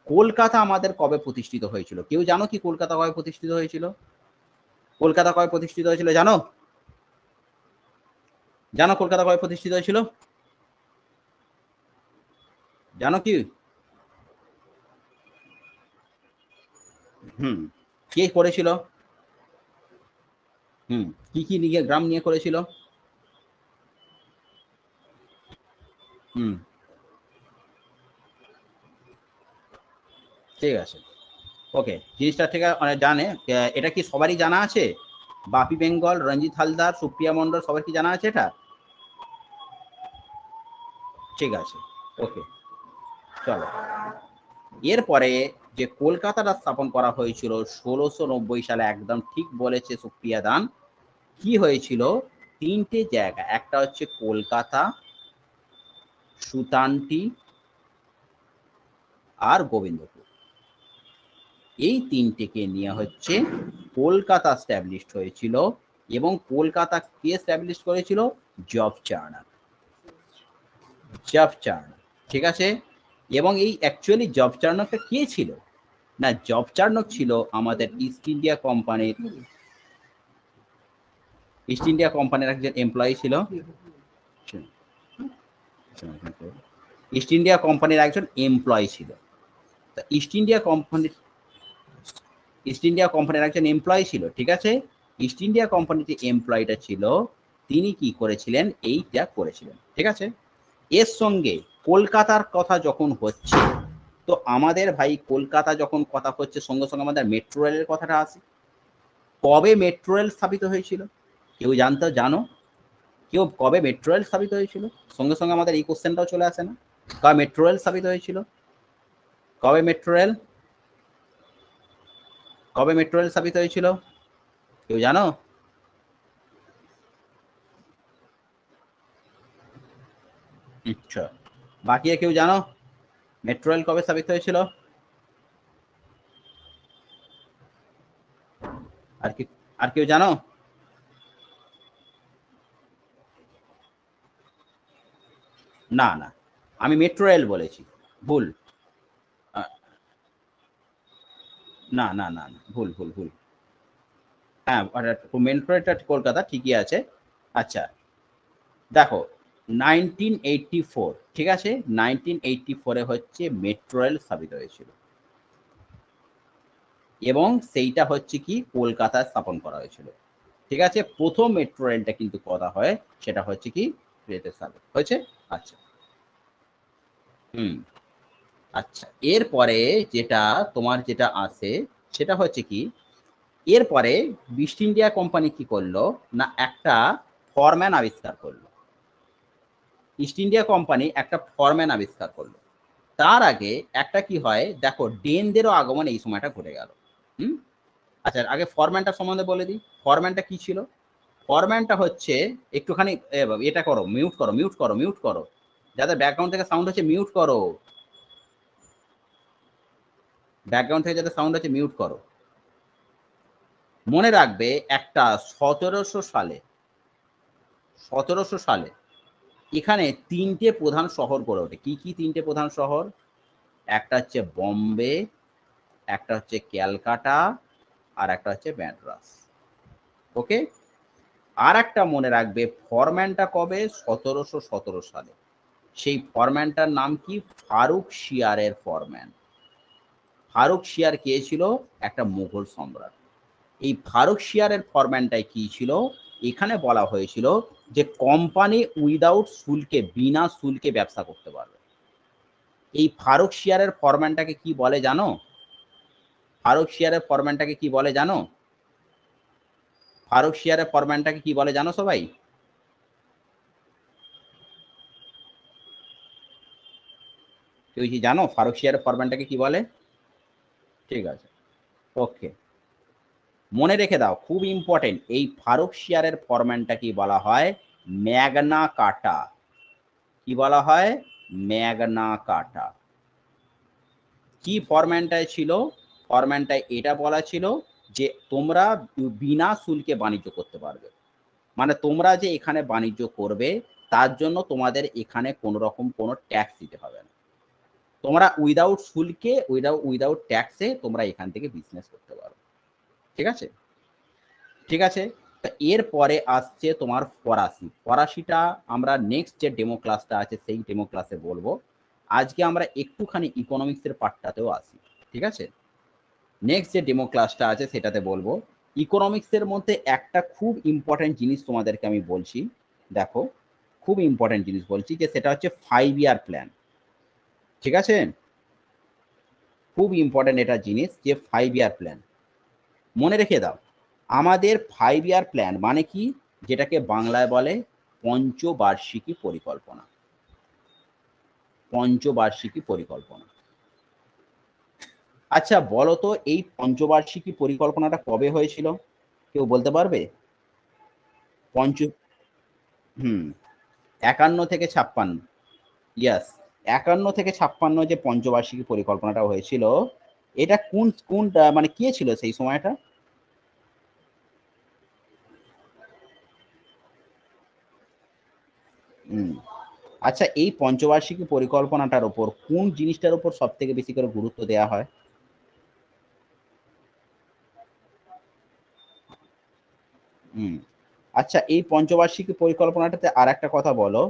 কলকাতা আমাদের কবে প্রতিষ্ঠিত হয়েছিল? কেউ জানো কি কলকাতা কবে প্রতিষ্ঠিত হয়েছিল? কলকাতা কবে প্রতিষ্ঠিত হয়েছিল জানো? জানো কলকাতা কবে প্রতিষ্ঠিত হয়েছিল? জানো কি? হুম, কে করেছিল? কি কি নিয়ে গ্রাম নিয়ে করেছিল? হুম, ঠিক আছে, ওকে, জিনিসটা ঠিক আছে, জানে। এটা কি সবারই জানা আছে? বাপি বেঙ্গল, রঞ্জিত হালদার, সুপ্রিয়া মন্ডল, সবার কি জানা আছে এটা? ঠিক আছে, ওকে, চলো। এরপরে যে কলকাতাটা স্থাপন করা হয়েছিল 1690 সালে, একদম ঠিক বলেছে সুপ্রিয়া দান। কি হয়েছিল? তিনটে জায়গা, একটা হচ্ছে কলকাতা, সুতানটি আর গোবিন্দপুর। এই তিনটেকে নিয়ে হচ্ছে কলকাতা স্ট্যাবলিশড হয়েছিল, এবং কলকাতা কে স্ট্যাবলিশ করেছিল? জব চার্নার। জব চার্নার, ঠিক আছে। এবং এই অ্যাকচুয়ালি জব চার্নারটা কে ছিল? না, জব চার্নার ছিল আমাদের ইস্ট ইন্ডিয়া কোম্পানির একজন এমপ্লয়ি ছিল। ইস্ট ইন্ডিয়া কোম্পানির একজন এমপ্লয়ি ছিল। ইস্ট ইন্ডিয়া কোম্পানির একজন এমপ্লয়ি ছিল, ঠিক আছে। ইস্ট ইন্ডিয়া কোম্পানির যে এমপ্লয়িটা ছিল, তিনি কি করেছিলেন? এইটা করেছিলেন, ঠিক আছে। এর সঙ্গে কলকাতার কথা যখন হচ্ছে, তো আমাদের ভাই কলকাতা যখন কথা হচ্ছে, সঙ্গে সঙ্গে আমাদের মেট্রো রেলের কথাটা আসে। কবে মেট্রো রেল স্থাপিত হয়েছিল? কেউ জানো? কেউ কবে মেট্রো রেল স্থাপিত হয়েছিল? সঙ্গে সঙ্গে আমাদের এই কোশ্চেনটাও চলে আসে না? কবে মেট্রো রেল স্থাপিত হয়েছিল? কবে মেট্রো রেল স্থাপিত হয়েছিল? কেউ জানো? আচ্ছা, বাকি কেউ জানো মেট্রো রেল কবে স্থাপিত হয়েছিল? আর কেউ জানো? না না, আমি মেট্রো রেল বলেছি, ভুল। না না না, ভুল ভুল ভুল। হ্যাঁ, মেট্রো রেলটা কলকাতা ঠিকই আছে। আচ্ছা, দেখো 1984, ঠিক আছে, 1984 হচ্ছে মেট্রো রেল স্থাপিত হয়েছিল, এবং সেইটা হচ্ছে কি কলকাতায় স্থাপন করা হয়েছিল, ঠিক আছে। প্রথম মেট্রো রেলটা কিন্তু করা হয়, সেটা হচ্ছে কি রেলওয়ে স্থাপিত হয়েছে। আচ্ছা, হুম, আচ্ছা, এরপরে যেটা তোমার যেটা আছে, সেটা হচ্ছে কি, এরপরে ইস্ট ইন্ডিয়া কোম্পানি কি করলো না, একটা ফরম্যান আবিষ্কার করলো। ইস্ট ইন্ডিয়া কোম্পানি একটা ফরম্যান আবিষ্কার করলো। তার আগে একটা কি হয় দেখো, ডেনদেরও আগমন এই সময়টা ঘটে গেল। হুম, আচ্ছা, আগে ফরম্যানটা সম্বন্ধে বলে দিই। ফরম্যানটা কি ছিল? ফরম্যানটা হচ্ছে, একটুখানি এটা করো, মিউট করো, যাদের ব্যাকগ্রাউন্ড থেকে সাউন্ড হচ্ছে মিউট করো, ব্যাকগ্রাউন্ড থেকে যাদের সাউন্ড হচ্ছে মিউট করো। মনে রাখবে, একটা 1700 সালে এখানে তিনটে প্রধান শহর গড়ে ওঠে। কি কি তিনটে প্রধান শহর? একটা হচ্ছে বম্বে, একটা হচ্ছে ক্যালকাটা, আর একটা হচ্ছে ম্যাড্রাস। ওকে, আর একটা মনে রাখবে, ফরম্যানটা কবে? 1717 সালে। সেই ফরম্যানটার নাম কি? ফারুক শিয়ারের ফরম্যান। ফারুক শিয়ার কে ছিল? একটা মুঘল সম্রাট। এই ফারুক শিয়ারের ফরম্যানটাই কি ছিল? এখানে বলা হয়েছিল যে কোম্পানি উইদাউট শুল্কে, বিনা শুল্কে ব্যবসা করতে পারবে। এই ফারুক শিয়ারের ফরম্যানটাকে কি বলে জানো? ফারুক শিয়ারের ফরম্যানটাকে কি বলে জানো? ফারুক শিয়ারের ফরম্যানটাকে কি বলে জানো সবাই? কেউ কি জানো ফারুক শিয়ারের ফরম্যানটাকে কি বলে? ঠিক আছে, ওকে, মনে রেখে দাও, খুব ইম্পর্টেন্ট। এই ফারুক শিয়ারের ফরম্যানটা কি বলা হয়? ম্যাগনা কাটা। কি বলা হয়? ম্যাগনা কাটা। কি ফরম্যানটায় ছিল? ফরম্যানটায় এটা বলা ছিল যে তোমরা বিনা শুল্কে বাণিজ্য করতে পারবে। মানে তোমরা যে এখানে বাণিজ্য করবে, তার জন্য তোমাদের এখানে কোনো রকম কোনো ট্যাক্স দিতে হবে না। তোমরা উইদাউট শুল্কে, উইদাউট ট্যাক্সে তোমরা এখান থেকে বিজনেস করতে পারো, ঠিক আছে। ঠিক আছে, এরপরে আসছে তোমার ফরাসি। ফরাসিটা আমরা নেক্সট যে ডেমো ক্লাসটা আছে সেই ডেমো ক্লাসে বলবো। আজকে আমরা একটুখানি ইকোনমিক্সের পার্টটাতেও আসি, ঠিক আছে। নেক্সট যে ডেমো ক্লাসটা আছে সেটাতে বলবো। ইকোনমিক্সের মধ্যে একটা খুব ইম্পর্টেন্ট জিনিস তোমাদেরকে আমি বলছি, দেখো, খুব ইম্পর্টেন্ট জিনিস বলছি, যে সেটা হচ্ছে 5 ইয়ার প্ল্যান, ঠিক আছে। খুব ইম্পর্টেন্ট এটা জিনিস, যে 5 ইয়ার প্ল্যান মনে রেখে দাও। আমাদের 5 ইয়ার প্ল্যান মানে কি? যেটাকে বাংলায় বলে পঞ্চবার্ষিকী পরিকল্পনা। পঞ্চবার্ষিকী পরিকল্পনা। আচ্ছা বলো তো, এই পঞ্চবার্ষিকী পরিকল্পনাটা কবে হয়েছিল? কেউ বলতে পারবে? পঞ্চ হুম 51 থেকে 56, ইয়াস, 51 থেকে 56 যে পঞ্চবার্ষিকী পরিকল্পনাটা হয়েছিল, এটা কোন কোন মানে কে ছিল সেই সময়টা? আচ্ছা, এই পঞ্চবার্ষিকী পরিকল্পনাটার উপর কোন জিনিসটার উপর সব থেকে বেশি করে গুরুত্ব দেওয়া হয়? হুম। আচ্ছা, এই পঞ্চবার্ষিকী পরিকল্পনাটাতে আর একটা কথা বলো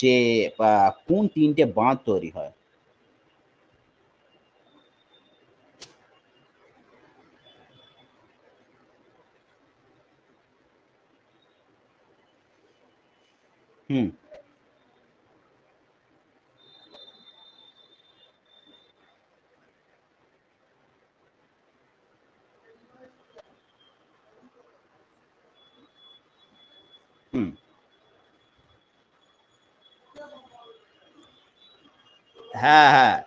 যে কোন ৩ টে বাঁধ তৈরি হয়? হুম, হুম। হ্যাঁ, হ্যাঁ।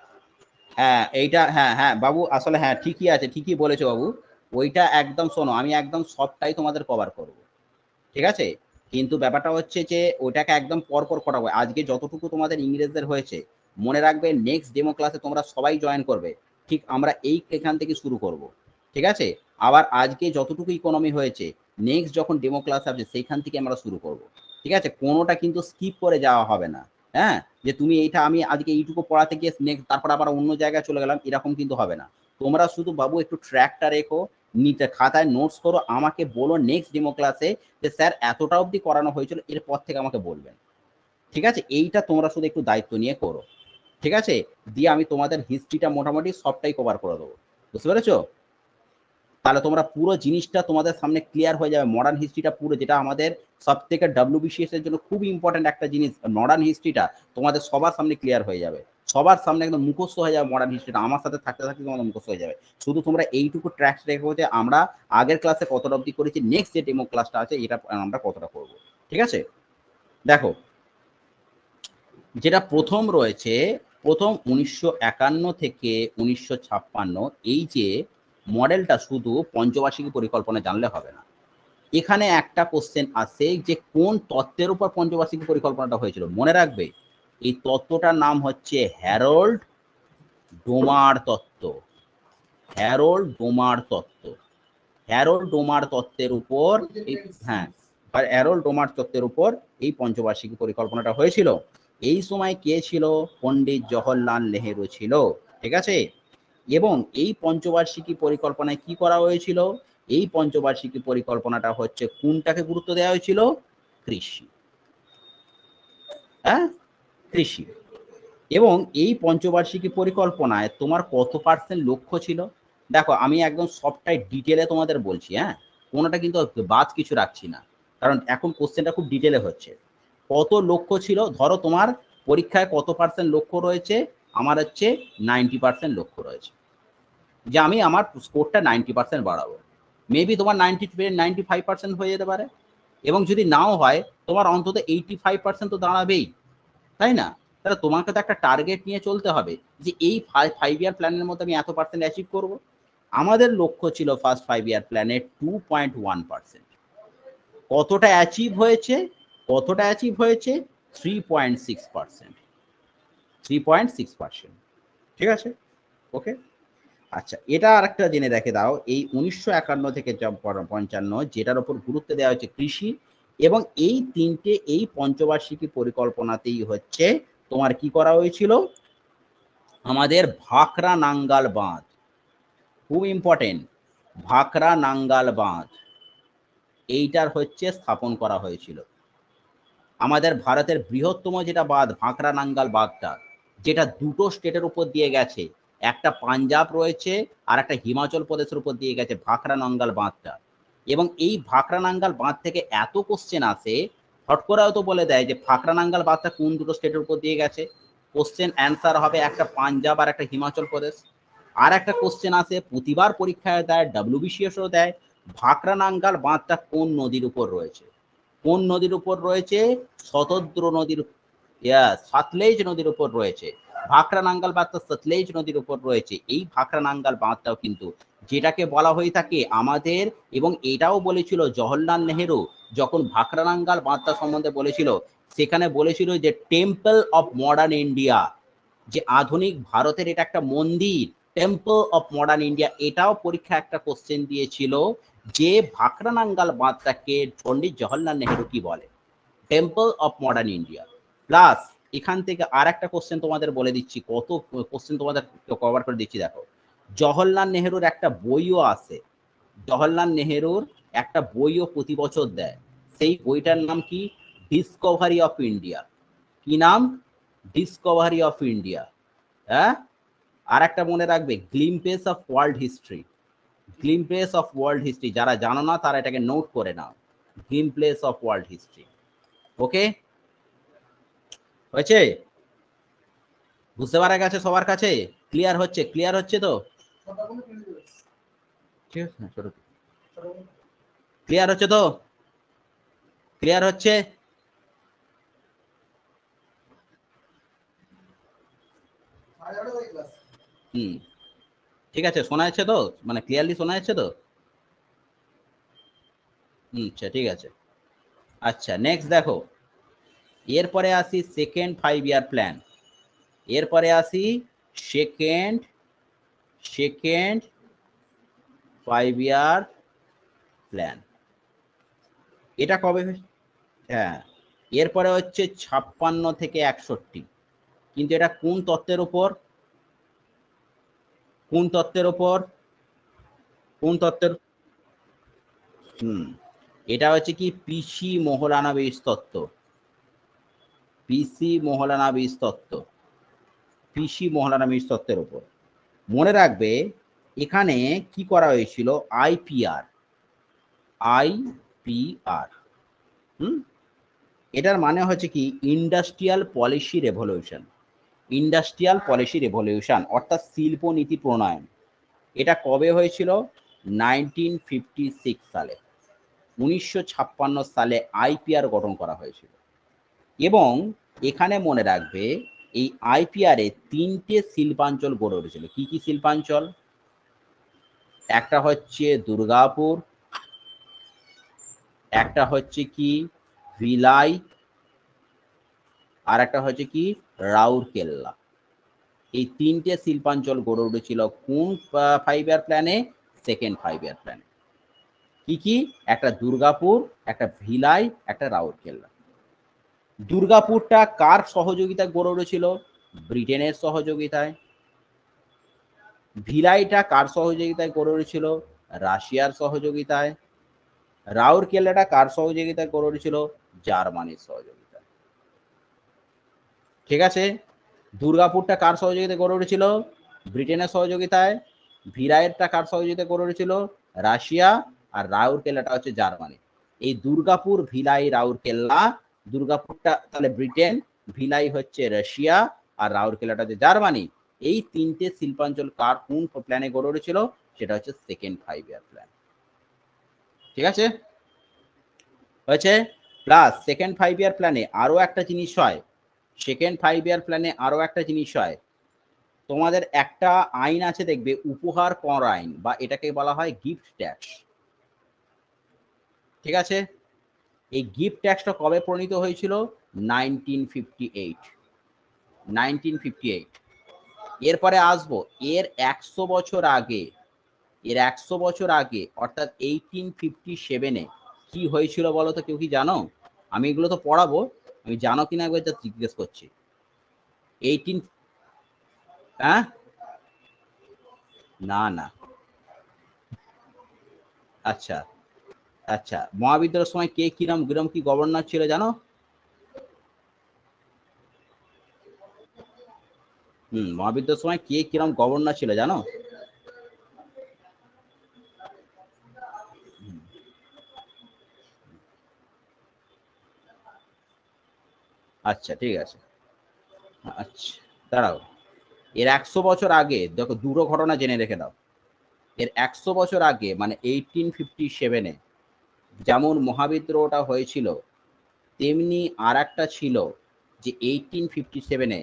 হ্যাঁ, এইটা হ্যাঁ, হ্যাঁ, বাবু আসলে হ্যাঁ, ঠিকই আছে, ঠিকই বলেছো বাবু। ওইটা একদম শোনো, আমি একদম সবটাই তোমাদের কভার করব। ঠিক আছে? কিন্তু ব্যাপারটা হচ্ছে যে ওইটাকে একদম পরপর করাবো। আজকে যতটুকু তোমাদের ইংরেজদের হয়েছে, মনে রাখবে নেক্সট ডেমো ক্লাসে তোমরা সবাই জয়েন করবে। ঠিক আমরা এখান থেকে শুরু করব। ঠিক আছে? আবার আজকে যতটুকু ইকোনমি হয়েছে, নেক্সট যখন ডেমো ক্লাস আসবে সেইখান থেকে আমরা শুরু করব। ঠিক আছে? কোনোটা কিন্তু স্কিপ করে যাওয়া হবে না। হ্যাঁ? যে তুমি এইটা আমি আজকে এইটুকু পড়াতে গিয়ে নেক্সট তারপর আবার অন্য জায়গায় চলে গেলাম, এরকম কিন্তু হবে না। তোমরা শুধু বাবু একটু ট্র্যাকটা রেখো, নিতে খাতায় নোটস করো, আমাকে বলো নেক্সট ডেমো ক্লাসে যে স্যার এতটা অবধি করানো হয়েছিল, এরপর থেকে আমাকে বলবেন। ঠিক আছে? এইটা তোমরা শুধু একটু দায়িত্ব নিয়ে করো। ঠিক আছে? দিয়ে আমি তোমাদের হিস্ট্রিটা মোটামুটি সবটাই কভার করে দেবো। বুঝতে পেরেছো? তাহলে তোমরা পুরো জিনিসটা তোমাদের সামনে ক্লিয়ার হয়ে যাবে। মডার্ন হিস্ট্রিটা পুরো, যেটা আমাদের সবথেকে ডব্লিউবিসিএস এর জন্য খুব ইম্পর্টেন্ট একটা জিনিস, মডার্ন হিস্ট্রিটা তোমাদের সবার সামনে ক্লিয়ার হয়ে যাবে। সবার সামনে একদম মুখস্থ হয়ে যাবে মডার্ন হিস্ট্রিটা। আমার সাথে থাকতে, থাকতে তোমাদের মুখস্থ হয়ে যাবে। শুধু তোমরা এইটুকু ট্র্যাক রেখো যে আমরা আগের ক্লাসে কতটা অবধি করেছি, নেক্সট যে ডেমো ক্লাসটা আছে এটা আমরা কতটা করব। ঠিক আছে? দেখো, যেটা প্রথম রয়েছে, প্রথম ১৯৫১ থেকে ১৯৫৬, এই যে মডেলটা শুধু পঞ্চবার্ষিকী পরিকল্পনা জানলে হবে না। এখানে একটা কোশ্চেন আসে যে কোন তত্ত্বের উপর পঞ্চবার্ষিকী পরিকল্পনাটা হয়েছিল? মনে রাখবে, এই তত্ত্বটার নাম হচ্ছে হ্যারল্ড ডোমার তত্ত্ব। হ্যারল্ড ডোমার তত্ত্ব। হ্যারল্ড ডোমার তত্ত্বের উপর এই, হ্যাঁ, হ্যারল্ড ডোমার তত্ত্বের উপর এই পঞ্চবার্ষিকী পরিকল্পনাটা হয়েছিল। এই সময় কে ছিল? পণ্ডিত জওহরলাল নেহেরু ছিল। ঠিক আছে? এবং এই পঞ্চবার্ষিকী পরিকল্পনায় কি করা হয়েছিল? এই পঞ্চবার্ষিকী পরিকল্পনাটা হচ্ছে কোনটাকে গুরুত্ব দেওয়া হয়েছিল? কৃষি। হ্যাঁ, কৃষি। এবং এই পঞ্চবার্ষিকী পরিকল্পনায় তোমার কত পার্সেন্ট লক্ষ্য ছিল? দেখো, আমি একদম সবটাই ডিটেলে তোমাদের বলছি, হ্যাঁ, কোনোটা কিন্তু বাদ কিছু রাখছি না, কারণ এখন কোশ্চেনটা খুব ডিটেলে হচ্ছে। কত লক্ষ্য ছিল? ধরো তোমার পরীক্ষায় কত পার্সেন্ট লক্ষ্য রয়েছে? আমার হচ্ছে 90% লক্ষ্য রয়েছে যে আমি আমার স্কোরটা 90% বাড়াবো। মেবি তোমার 95% হয়ে যেতে পারে, এবং যদি নাও হয় তোমার অন্তত 85% তো দাঁড়াবেই, তাই না? তাহলে তোমাকে তো একটা টার্গেট নিয়ে চলতে হবে যে এই 5 ইয়ার প্ল্যানের মধ্যে আমি এত পার্সেন্ট অ্যাচিভ করবো। আমাদের লক্ষ্য ছিল ফার্স্ট 5 ইয়ার প্ল্যানে 2.1%। কতটা অ্যাচিভ হয়েছে? কতটা অ্যাচিভ হয়েছে? 3.6%। 3.6%। ঠিক আছে? ওকে। আচ্ছা, এটা আরেকটা জেনে রেখে দাও, এই ১৯৫১ থেকে ৫৫ যেটার উপর গুরুত্ব দেওয়া হচ্ছে কৃষি, এবং এই ৩ টে এই পঞ্চবার্ষিকী পরিকল্পনাতেই হচ্ছে তোমার কি করা হয়েছিল? আমাদের ভাকরা নাঙ্গাল বাঁধ, খুব ইম্পর্টেন্ট, ভাকরা নাঙ্গাল বাঁধ এইটার হচ্ছে স্থাপন করা হয়েছিল। আমাদের ভারতের বৃহত্তম যেটা বাঁধ, ভাকরা নাঙ্গাল বাঁধটা, যেটা দুটো স্টেটের উপর দিয়ে গেছে, একটা পাঞ্জাব রয়েছে আর একটা হিমাচল প্রদেশের উপর দিয়ে গেছে ভাকরা নাঙ্গাল বাঁধটা। এবং এই ভাকরা নাঙ্গাল বাঁধ থেকে এত কোশ্চেন আসে, হট করে হয়তো বলে দেয় যে ভাকরা নাঙ্গাল বাঁধটা কোন দুটো স্টেটের উপর দিয়ে গেছে। কোশ্চেন অ্যান্সার হবে একটা পাঞ্জাব আর একটা হিমাচল প্রদেশ। আর একটা কোশ্চেন আসে, প্রতিবার পরীক্ষায় দেয়, ডাব্লিউবিসিএসও দেয়, ভাকরা নাঙ্গাল বাঁধটা কোন নদীর উপর রয়েছে? কোন নদীর উপর রয়েছে? শতদ্রু নদীর, সাতলেজ নদীর উপর রয়েছে। ভাকরা নাঙ্গাল বাঁধটা সতলেজ নদীর উপর রয়েছে। এই ভাকরা নাঙ্গাল বাঁধটাও কিন্তু, যেটাকে বলা হয়ে থাকে আমাদের, এবং এটাও বলেছিল জওহরলাল নেহেরু যখন ভাকরা নাঙ্গাল বাঁধটা সম্বন্ধে বলেছিল, সেখানে বলেছিল যে টেম্পল অফ মডার্ন ইন্ডিয়া, যে আধুনিক ভারতের এটা একটা মন্দির। টেম্পল অফ মডার্ন ইন্ডিয়া, এটাও পরীক্ষা একটা কোশ্চেন দিয়েছিল যে ভাকরানাঙ্গাল বাঁধটাকে পন্ডিত জওহরলাল নেহেরু কি বলে, temple of modern India. Plus এখান থেকে আর একটা কোশ্চেন তোমাদের বলে দিচ্ছি, কত কোশ্চেন তোমাদের কভার করে দিচ্ছি দেখো। জওহরলাল নেহেরুর একটা বইও আছে, জওহরলাল নেহেরুর একটা বইও প্রতি বছর দেয়, সেই বইটার নাম কি, ডিসকভারি অফ ইন্ডিয়া। কি নাম, ডিসকভারি অফ ইন্ডিয়া। হ্যাঁ, আর একটা মনে রাখবে, glimpses of world history, glimpses of world history, যারা জানো না তারা এটাকে নোট করে নাও, গ্লিম্পেস অফ ওয়ার্ল্ড হিস্ট্রি। ওকে, হয়েছে, বুঝতে পারা গেছে সবার কাছে, ক্লিয়ার হচ্ছে, ক্লিয়ার হচ্ছে তো, ঠিক আছে, ক্লিয়ার হচ্ছে তো, ক্লিয়ার হচ্ছে। হুম, ঠিক আছে, শোনা যাচ্ছে তো, মানে ক্লিয়ারলি শোনা যাচ্ছে তো? আচ্ছা, ঠিক আছে। আচ্ছা, নেক্সট দেখো, এরপরে আসি সেকেন্ড 5 ইয়ার প্ল্যান, এরপরে আসি সেকেন্ড 5 ইয়ার প্ল্যান। এটা কবে, হ্যাঁ, এরপরে হচ্ছে 56 থেকে 61, কিন্তু এটা কোন তত্ত্বের উপর, কোন তত্ত্বের উপর, কোন তত্ত্বের, এটা হচ্ছে কি পিসি মোহলানবিশ তত্ত্ব, পিসি মোহলানবিশ তত্ত্ব, পিসি মোহলানবিশ তত্ত্বের উপর। মনে রাখবে এখানে কি করা হয়েছিল, আইপিআর, আইপিআর, এটার মানে হচ্ছে কি industrial policy revolution, industrial policy revolution অর্থাৎ শিল্প নীতি প্রণয়ন। এটা কবে হয়েছিল, 1956 সালে, 1956 সালে আইপিআর গঠন করা হয়েছিল। এবং এখানে মনে রাখবে এই আইপিআরে 3টে শিল্পাঞ্চল গড়ে উঠেছিল। কি কি শিল্পাঞ্চল, একটা হচ্ছে দুর্গাপুর, একটা হচ্ছে কি ভিলাই, আর একটা হচ্ছে কি রাউরকেল্লা। এই 3টে শিল্পাঞ্চল গড়ে উঠেছিল কোন 5 ইয়ার প্ল্যানে, সেকেন্ড 5 ইয়ার প্ল্যানে। কি কি, একটা দুর্গাপুর, একটা ভিলাই, একটা রাউরকেল্লা। দুর্গাপুরটা কার সহযোগিতায় গড়ে উঠেছিল, ব্রিটেনের সহযোগিতায়। ভিলাইটা কার সহযোগিতায় গড়ে উঠেছিল, রাশিয়ার সহযোগিতায়। রাউরকেল্লাটা কার সহযোগিতায় গড়ে উঠেছিল, জার্মানির সহযোগিতায়। ঠিক আছে, দুর্গাপুরটা কার সহযোগিতায় গড়ে উঠেছিল, ব্রিটেনের সহযোগিতায়। ভিলাইয়েরটা কার সহযোগিতায় গড়ে উঠেছিল, রাশিয়া। আর রাউরকেল্লাটা হচ্ছে জার্মানি। এই দুর্গাপুর, ভিলাই, রাউরকেল্লা, দুর্গাপুরটা তাহলে ব্রিটেন, ভিলাই হচ্ছে রাশিয়া, আর রাউরকেল্লাটা হচ্ছে জার্মানি। এই 3টে শিল্পাঞ্চল কার কোন প্ল্যানে গড়ে উঠেছিল, সেটা হচ্ছে সেকেন্ড 5 ইয়ার প্ল্যান। ঠিক আছে, হয়েছে। প্লাস সেকেন্ড 5 ইয়ার প্ল্যানে আরো একটা জিনিস হয়, সেকেন্ড 5 ইয়ার প্ল্যানে আরো একটা জিনিস হয়, তোমাদের একটা আইন আছে দেখবে, উপহার কর আইন, বা এটাকে বলা হয় গিফট ট্যাক্স। ঠিক আছে, এই গিফট ট্যাক্সটা কবে প্রণীত হয়েছিল, 1958। এরপরে আসবো এর 100 বছর আগে, এর 100 বছর আগে অর্থাৎ 1857-এ কি হয়েছিল বলো তো, কেউ কি জানো? আমি এগুলো তো পড়াবো, আমি জানো কিনা একবার যা জিজ্ঞেস করছি। 18, হ্যাঁ, না না, আচ্ছা আচ্ছা, মহাবিদ্যালয়ের সময় কে কিরম কিরম কি গভর্নর ছিল জানো? মহাবিদ্যালয়ের সময় কে কিরম গভর্নর ছিল জানো? আচ্ছা, ঠিক আছে, আচ্ছা, দাঁড়াও। এর 100 বছর আগে দেখো, দুটো ঘটনা জেনে রেখে দাও। এর 100 বছর আগে মানে 1857-এ যেমন মহাবিদ্রোহটা হয়েছিল, তেমনি আর একটা ছিল যে 1857-এ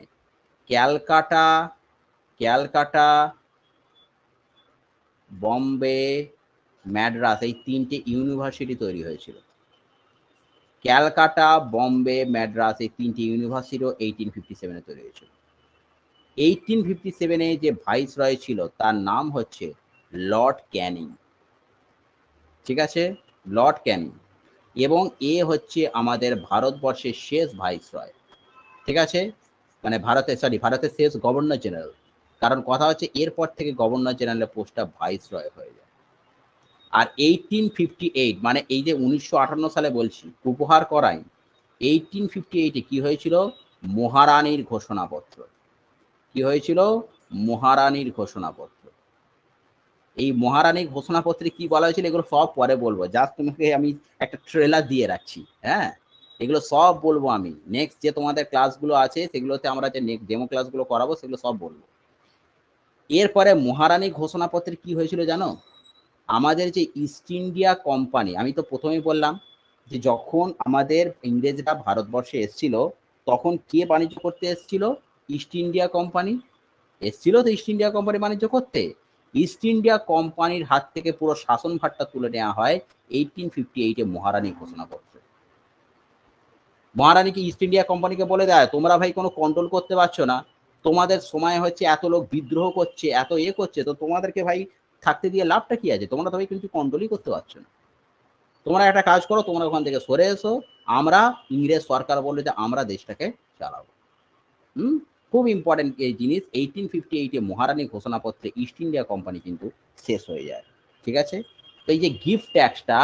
ক্যালকাটা, ক্যালকাটা, বম্বে, ম্যাড্রাস, এই 3টে ইউনিভার্সিটি তৈরি হয়েছিল। ক্যালকাটা, বম্বে, ম্যাড্রাস, এই 3টে ইউনিভার্সিটিও 1857-এ তৈরি হয়েছিল। 1857 যে ভাইস রয় ছিল তার নাম হচ্ছে লর্ড ক্যানিং, ঠিক আছে, লর্ড ক্যানিং। এবং এ হচ্ছে আমাদের ভারতবর্ষের শেষ ভাইস রয়, ঠিক আছে, মানে ভারতের শেষ গভর্নর জেনারেল। কারণ কথা হচ্ছে এরপর থেকে গভর্নর জেনারেলের পোস্টটা ভাইস রয় হয়ে যায়। আর 1858 মানে এই যে 1958 সালে বলছি উপহার করাই, 1858 কি হয়েছিল, মহারানীর ঘোষণাপত্র। কি হয়েছিল, মহারানীর ঘোষণাপত্র। এই মহারানীর ঘোষণাপত্রে কি বলা হয়েছিল এগুলো সব পরে বলবো, জাস্ট তোমাকে আমি একটা ট্রেলার দিয়ে রাখছি। হ্যাঁ, এগুলো সব বলবো আমি নেক্সট যে তোমাদের ক্লাসগুলো আছে সেগুলোতে আমরা যে ডেমো ক্লাসগুলো করাবো সেগুলো সব বলবো। এরপরে মহারানীর ঘোষণাপত্রে কি হয়েছিল জানো, আমাদের যে ইস্ট ইন্ডিয়া কোম্পানি, আমি তো প্রথমেই বললাম যে যখন আমাদের ইংরেজরা ভারতবর্ষে এসেছিল তখন কে বাণিজ্য করতে এসেছিল, ইস্ট ইন্ডিয়া কোম্পানি এসেছিল। তো ইস্ট ইন্ডিয়া কোম্পানি বাণিজ্য করতে, ইস্ট ইন্ডিয়া কোম্পানির হাত থেকে পুরো শাসনভারটা তুলে নেওয়া হয় 1858 মহারানী ঘোষণাপত্রে। মহারানী কি ইস্ট ইন্ডিয়া কোম্পানিকে বলে দেয় তোমরা ভাই কোনো কন্ট্রোল করতে পারছো না, তোমাদের সময় হচ্ছে এত লোক বিদ্রোহ করছে, এত করছে, তো তোমাদেরকে ভাই থাকতে দিয়ে লাভটা কি আছে, তোমরা তো ভাই কিন্তু কন্ট্রোলই করতে পারছো না, তোমরা একটা কাজ করো, তোমরা ওখান থেকে সরে এসো, আমরা ইংরেজ সরকার বলে যে আমরা দেশটাকে চালাবো। খুব ইম্পর্টেন্ট এই জিনিস। 1858 মহারানী ঘোষণাপত্রে ইস্ট ইন্ডিয়া কোম্পানি কিন্তু শেষ হয়ে যায়, ঠিক আছে। তো এই যে গিফট ট্যাক্সটা,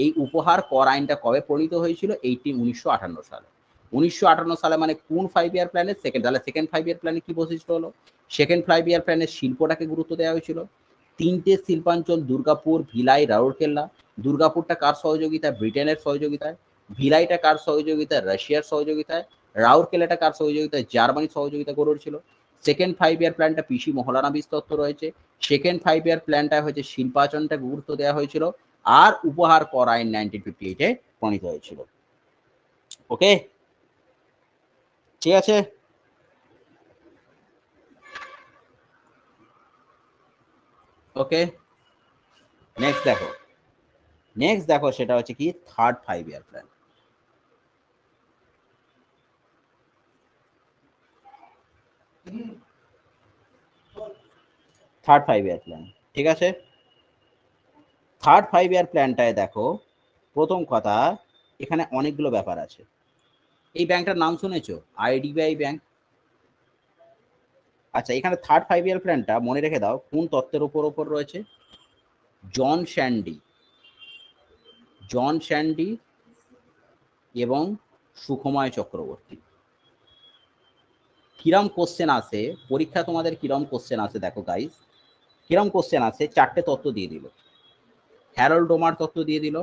এই উপহার কর আইনটা কবে প্রণীত হয়েছিল, 1958 সালে। 1958 সালে মানে কোন 5 ইয়ার প্ল্যানের সেকেন্ড, তাহলে সেকেন্ড 5 ইয়ার প্ল্যানে কি বৈশিষ্ট্য হলো, সেকেন্ড 5 ইয়ার প্ল্যানের শিল্পটাকে গুরুত্ব দেওয়া হয়েছিল। 3টে শিল্পাঞ্চল দুর্গাপুর, ভিলাই, রাউরকেল্লা। দুর্গাপুরটা কার সহযোগিতায়, ব্রিটেনের সহযোগিতায়। ভিলাইটা কার সহযোগিতায়, রাশিয়ার সহযোগিতায়। রাউরকেলাটা কার সহযোগিতায়, জার্মানির সহযোগিতা গড়ে উঠছিল। সেকেন্ড 5 ইয়ার প্ল্যানটা পিসি মহলানা বিস্তত্ব রয়েছে। সেকেন্ড 5 ইয়ার প্ল্যানটা হচ্ছে শিল্পাচনটা গুরুত্ব দেওয়া হয়েছিল। আর উপহার কর আইন 1958 প্রণীত হয়েছিল। ওকে, ঠিক আছে। ওকে, নেক্সট দেখো সেটা হচ্ছে কি third 5 year plan. Third 5 year plan, ঠিক আছে। থার্ড 5 ইয়ার প্ল্যানটায় দেখো, প্রথম কথা এখানে অনেকগুলো ব্যাপার আছে। এই ব্যাংকটার নাম শুনেছো, আইডিবিআই ব্যাংক। আচ্ছা, এখানে থার্ড 5 ইয়ার প্ল্যানটা মনে রেখে দাও কোন তত্ত্বের উপর রয়েছে, জন স্যান্ডি এবং সুখময় চক্রবর্তী। কিরম কোশ্চেন আসে পরীক্ষা, তোমাদের কিরম কোশ্চেন আসে দেখো গাইস, কিরম কোশ্চেন আসে, 4টে তত্ত্ব দিয়ে দিল, হ্যারল্ড ডোমার তত্ত্ব দিয়ে দিল,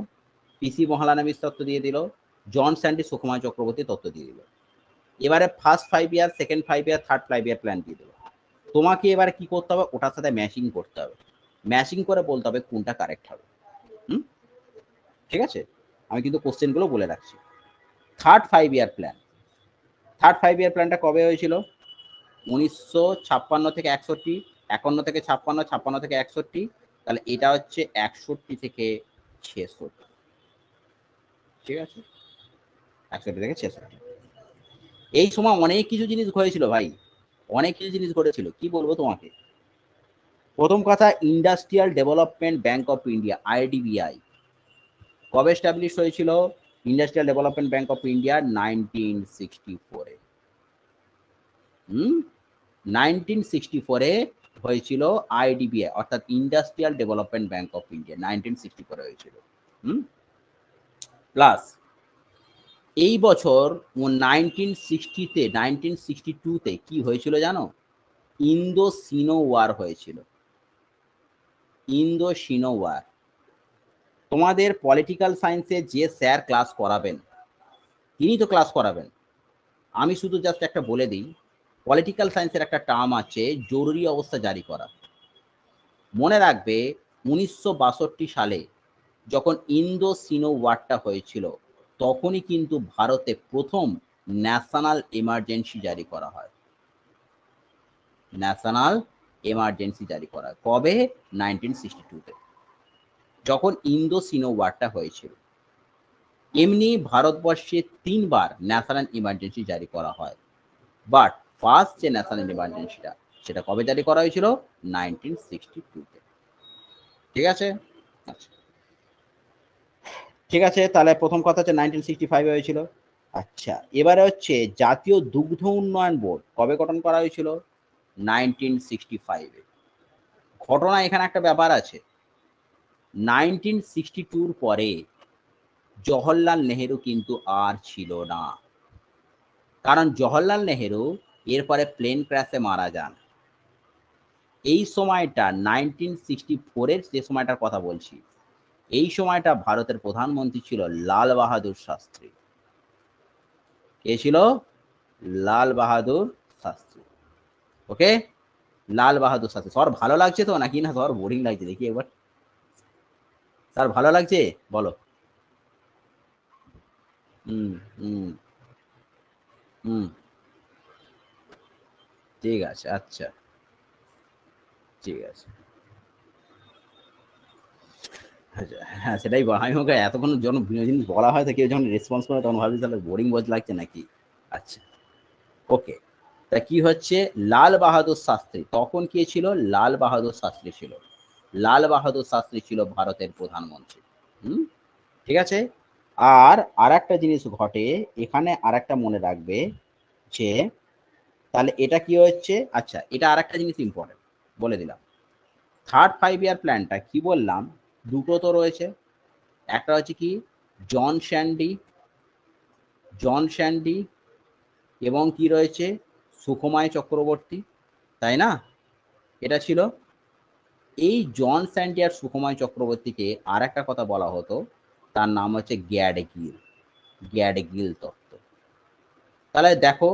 পিসি মহলানবিস তত্ত্ব দিয়ে দিল, জন স্যান্ডি সুখময় চক্রবর্তী তত্ত্ব দিয়ে দিল। এবারে ফার্স্ট 5 ইয়ার, সেকেন্ড 5 ইয়ার, থার্ড 5 ইয়ার প্ল্যান দিয়ে দিল। তোমাকে এবারে কি করতে হবে, ওটার সাথে ম্যাচিং করতে হবে, ম্যাচিং করে বলতে হবে কোনটা কারেক্ট হবে। ঠিক আছে, আমি কিন্তু কোশ্চেনগুলো বলে রাখছি। থার্ড 5 ইয়ার প্ল্যানটা কবে হয়েছিল, 1956 থেকে 61, 51 থেকে 56, 56 থেকে 61, তাহলে এটা হচ্ছে 61 থেকে 66, ঠিক আছে, 61 থেকে 66। এই সময় অনেক কিছু জিনিস ঘটেছিল ভাই, অনেক কিছু জিনিস ঘটেছিল, কি বলবো তোমাকে। প্রথম কথা, industrial development bank of India, IDBI কবে এস্টাবলিশ হয়েছিল, industrial development bank of India 1964-এ। 1964-এ হয়েছিল আইডিবিআই, অর্থাৎ industrial development bank of India 1964-এ হয়েছিল। প্লাস এই বছর 1962-তে কি হয়েছিল জানো, ইন্দো-সিনো ওয়ার হয়েছিল, ইন্দো-সিনো ওয়ার। তোমাদের পলিটিক্যাল সায়েন্সে যে স্যার ক্লাস করাবেন তিনি তো ক্লাস করাবেন, আমি শুধু জাস্ট একটা বলে দিই, পলিটিক্যাল সায়েন্সের একটা টার্ম আছে জরুরি অবস্থা জারি করা। মনে রাখবে 1962 সালে যখন ইন্দো-সিনো ওয়ারটা হয়েছিল তখনই কিন্তু ভারতে প্রথম ন্যাশনাল এমার্জেন্সি জারি করা হয়। ন্যাশনাল এমার্জেন্সি জারি করা কবে, 1962-তে, যখন ইন্দো-সিনো ওয়ারটা হয়েছিল। এমনি ভারতবর্ষে 3বার ন্যাশনাল ইমার্জেন্সি জারি করা হয়, বাট ফার্স্ট যে ন্যাশনাল ইমার্জেন্সিটা সেটা কবে জারি করা হয়েছিল? 1962-তে। ঠিক আছে, আচ্ছা ঠিক আছে, তাহলে প্রথম কথা হচ্ছে 1965 হয়েছিল। আচ্ছা, এবারে হচ্ছে জাতীয় দুগ্ধ উন্নয়ন বোর্ড কবে গঠন করা হয়েছিল? 1965-এ। ঘটনা এখানে একটা ব্যাপার আছে, 1962-র পরে জওহরলাল নেহেরু কিন্তু আর ছিল না, কারণ জওহরলাল নেহেরু এরপরে প্লেন ক্র্যাশে মারা যান। এই সময়টা 1964-এর যে সময়টার কথা বলছি, এই সময়টা ভারতের প্রধানমন্ত্রী ছিল লাল বাহাদুর শাস্ত্রী। কে ছিল? লাল বাহাদুর শাস্ত্রী। ওকে, লাল বাহাদুর শাস্ত্রী। স্যার ভালো লাগছে তো নাকি না স্যার বোরিং লাগছে? দেখি একবার। স্যার ভালো লাগছে বলো। হুম হুম হুম, ঠিক আছে, আচ্ছা ঠিক আছে। আচ্ছা, হ্যাঁ সেটাই আমি ওকে এতক্ষণ যখন জিনিস বলা হয় তো কেউ যখন রেসপন্স করে তখন ভাবছি তাহলে বোরিং বোঝ লাগছে নাকি। আচ্ছা ওকে, তা কি হচ্ছে, লাল বাহাদুর শাস্ত্রী তখন কে ছিল? লাল বাহাদুর শাস্ত্রী ছিল। লাল বাহাদুর শাস্ত্রী ছিল ভারতের প্রধানমন্ত্রী। হুম, ঠিক আছে। আর একটা জিনিস ঘটে এখানে, আর একটা মনে রাখবে যে তাহলে এটা কি হচ্ছে, আচ্ছা এটা আর একটা জিনিস ইম্পর্টেন্ট বলে দিলাম। থার্ড 5 ইয়ার প্ল্যানটা কি বললাম, দুটো তো রয়েছে, একটা হচ্ছে কি জন স্যান্ডি, জন স্যান্ডি এবং কি রয়েছে সুখময় চক্রবর্তী, তাই না? এটা ছিল। এই জন স্যান্ডি আর সুখময় চক্রবর্তীকে আর একটা কথা বলা হতো, তার নাম হচ্ছে গ্যাডগিল, গ্যাডগিল তত্ত্ব। তাহলে দেখো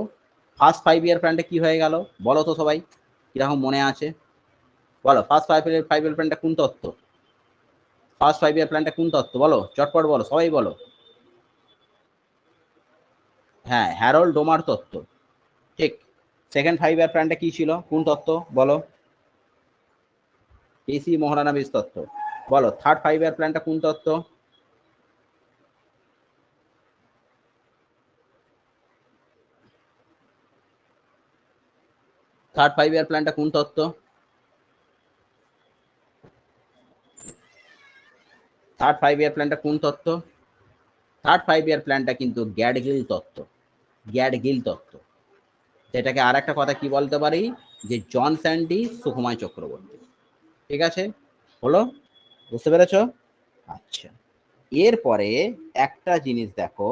ফার্স্ট 5 ইয়ার প্ল্যানটা কি হয়ে গেল বলো তো সবাই, কিরকম মনে আছে বলো? ফার্স্ট 5 ইয়ার প্ল্যানটা কোন তত্ত্ব? ফার্স্ট 5 ইয়ার প্ল্যানটা কোন তত্ত্ব বলো, চটপট বলো সবাই বলো। হ্যাঁ, হ্যারল্ড ডোমার তত্ত্ব, ঠিক। সেকেন্ড 5 ইয়ার প্ল্যানটা কি ছিল, কোন তত্ত্ব বলো? কেসি মহারানাবিস তত্ত্ব। বলো থার্ড 5 ইয়ার প্ল্যানটা কোন তত্ত্ব? থার্ড 5 ইয়ার প্ল্যানটা কোন তত্ত্ব? থার্ড 5 ইয়ার প্ল্যানটা কোন তত্ত্ব? থার্ড 5 ইয়ার প্ল্যানটা কিন্তু গ্যাডগিল তত্ত্ব, গ্যাডগিল তত্ত্ব। সেটাকে আর একটা কথা কি বলতে পারি, যে জন স্যান্ডি সুকুমার চক্রবর্তী। ঠিক আছে, হলো, বুঝতে পেরেছ? আচ্ছা, এরপরে একটা জিনিস দেখো,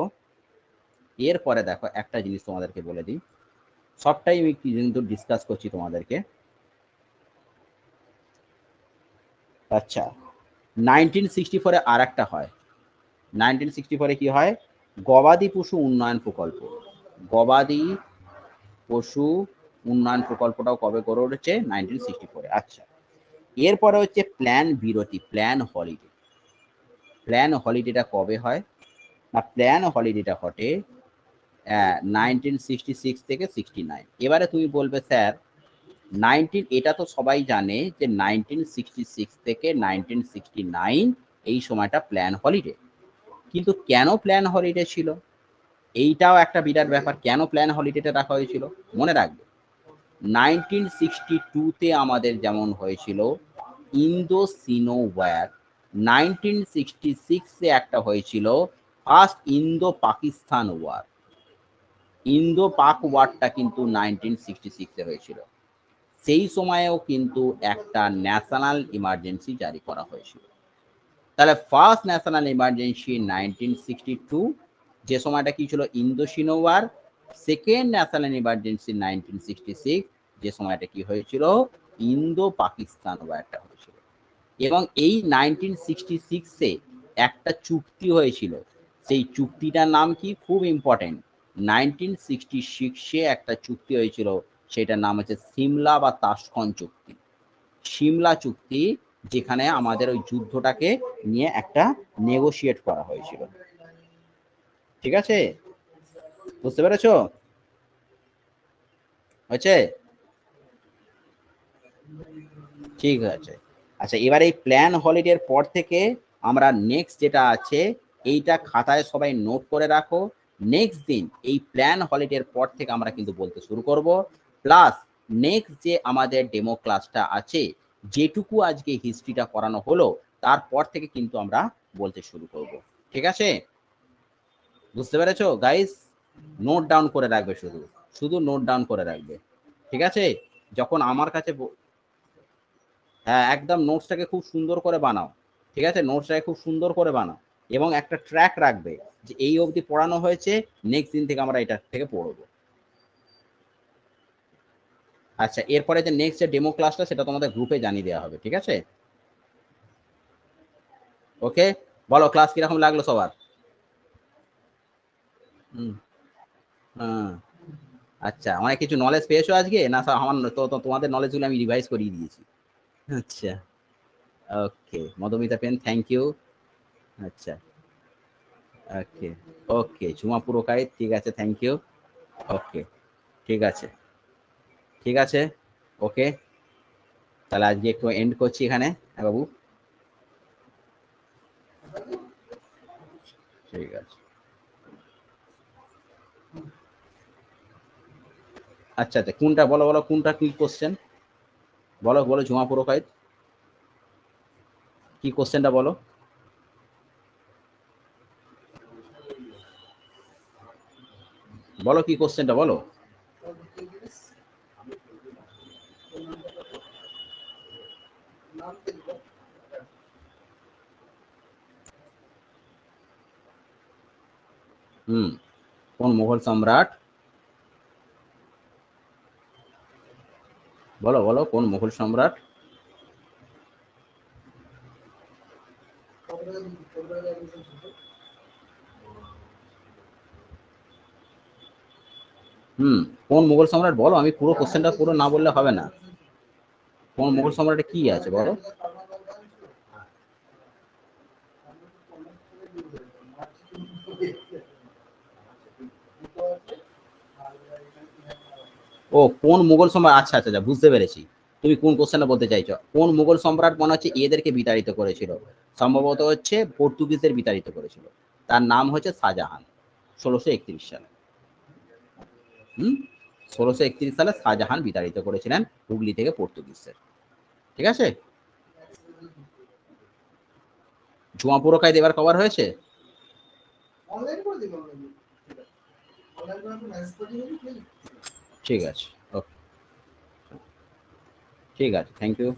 এরপরে দেখো একটা জিনিস তোমাদেরকে বলে দিই, সবটাই আমি কিন্তু ডিসকাস করছি তোমাদেরকে। আচ্ছা, 1964-এ আর একটা হয়, 1964-এ কি হয়, গবাদি পশু উন্নয়ন প্রকল্প। গবাদি পশু উন্নয়ন প্রকল্পটাও কবে করে উঠেছে? 1964-এ। আচ্ছা, এরপরে হচ্ছে প্ল্যান বিরতি, প্ল্যান হলিডে। প্ল্যান হলিডেটা কবে হয় না, প্ল্যান হলিডেটা ঘটে 1966 থেকে 69। এবারে তুমি বলবে স্যার এটা তো সবাই জানে যে 1966 থেকে 1969 এই সময়টা প্ল্যান হলিডে, কিন্তু কেন প্ল্যান হলিডে ছিল এইটাও একটা বিরাট ব্যাপার। কেন প্ল্যান হলিডেটা রাখা হয়েছিল মনে রাখবে, 1962-তে আমাদের যেমন হয়েছিল ইন্দো সিনো ওয়ার, 1966-এ একটা হয়েছিল first Indo Pakistan war. Indo Pak ওয়ারটা কিন্তু 1966-এ হয়েছিল। সেই সময়েও কিন্তু একটা ন্যাশনাল ইমার্জেন্সি জারি করা হয়েছিল। তাহলে ফার্স্ট ন্যাশনাল ইমার্জেন্সি 1962, যে সময়টা কি ছিল ইন্দো-সিনো ওয়ার। সেকেন্ড ন্যাশনাল ইমার্জেন্সি 1966, যে সময়টা কি হয়েছিল ইন্দো পাকিস্তান ওয়ারটা হয়েছিল। এবং এই 1966-এ একটা চুক্তি হয়েছিল, সেই চুক্তিটার নাম কি, খুব ইম্পর্টেন্ট। 1966-এ একটা চুক্তি হয়েছিল, সেটার নাম হচ্ছে সিমলা বা তাশকন চুক্তি। সিমলা চুক্তি, যেখানে আমাদের ওই যুদ্ধটাকে নিয়ে একটা নেগোশিয়েট করা হয়েছিল। ঠিক আছে, বুঝতে পেরেছ? হয়েছে, ঠিক আছে। আচ্ছা, এবার এই প্ল্যান হলিডের পর থেকে আমরা নেক্সট যেটা আছে এইটা খাতায় সবাই নোট করে রাখো। নেক্সট দিন এই প্ল্যান হলিডের পর থেকে আমরা কিন্তু বলতে শুরু করব প্লাস নেক্সট যে আমাদের ডেমো ক্লাসটা আছে, যেটুকু আজকে হিস্ট্রিটা করানো হলো, তারপর থেকে কিন্তু আমরা বলতে শুরু করব। ঠিক আছে, বুঝতে পেরেছো গাইস? নোট ডাউন করে রাখবে, শুধু শুধু নোট ডাউন করে রাখবে। ঠিক আছে, যখন আমার কাছে হ্যাঁ একদম নোটসটাকে খুব সুন্দর করে বানাও। ঠিক আছে, নোটসটাকে খুব সুন্দর করে বানাও এবং একটা ট্র্যাক রাখবে যে এই অবধি পড়ানো হয়েছে, নেক্সট দিন থেকে আমরা এটা থেকে পড়বো। আচ্ছা, এরপরে যে নেক্সট যে ডেমো ক্লাসটা সেটা তোমাদের গ্রুপে জানিয়ে দেওয়া হবে। ঠিক আছে, ওকে, বলো ক্লাস কিরকম লাগলো সবার? হুম, হ্যাঁ, আচ্ছা, অনেক কিছু নলেজ পেয়েছো আজকে না? আমার তোমাদের নলেজগুলো আমি রিভাইজ করিয়ে দিয়েছি। আচ্ছা, ওকে মধুমিতা পেন, থ্যাংক ইউ। আচ্ছা, ওকে, ওকে ঝুমা পুরকাইত, ঠিক আছে, থ্যাংক ইউ। ওকে, ঠিক আছে, ঠিক আছে, ওকে, তাহলে আজকে একটু এন্ড করছি এখানে। হ্যাঁ বাবু, ঠিক আছে। আচ্ছা আচ্ছা, কোনটা বলো বলো, কোনটা কি কোশ্চেন? বলো বলো ঝুমা পুরকাইত, কি কোশ্চেনটা বলো? বলো কি কোশ্চেনটা বলো। হুম, কোন মুঘল সম্রাট, বলো বলো কোন মুঘল সম্রাট? হুম, কোন মুঘল সম্রাট বলো, আমি পুরো কোশ্চেনটা পুরো না বললে হবে না। কোন মুঘল সম্রাটে কি আছে বলো? ও কোন মুঘল সম্রাট, আচ্ছা আচ্ছা আচ্ছা, বুঝতে পেরেছি। তুমি কোন কোশ্চেনটা বলতে চাইছো, কোন মুঘল সম্রাট মনে হচ্ছে এদেরকে বিতাড়িত করেছিল? সম্ভবত হচ্ছে পর্তুগিজদের বিতাড়িত করেছিল। তার নাম হচ্ছে শাহজাহান, 1631 সালে। হুম, 1631 সালে শাহজাহান বিতাড়িত করেছিলেন হুগলি থেকে পর্তুগিজদের। ঠিক আছে, ঝুমা পুরকাইত এবার কভার হয়েছে। ঠিক আছে, ওকে, ঠিক আছে, থ্যাংক ইউ।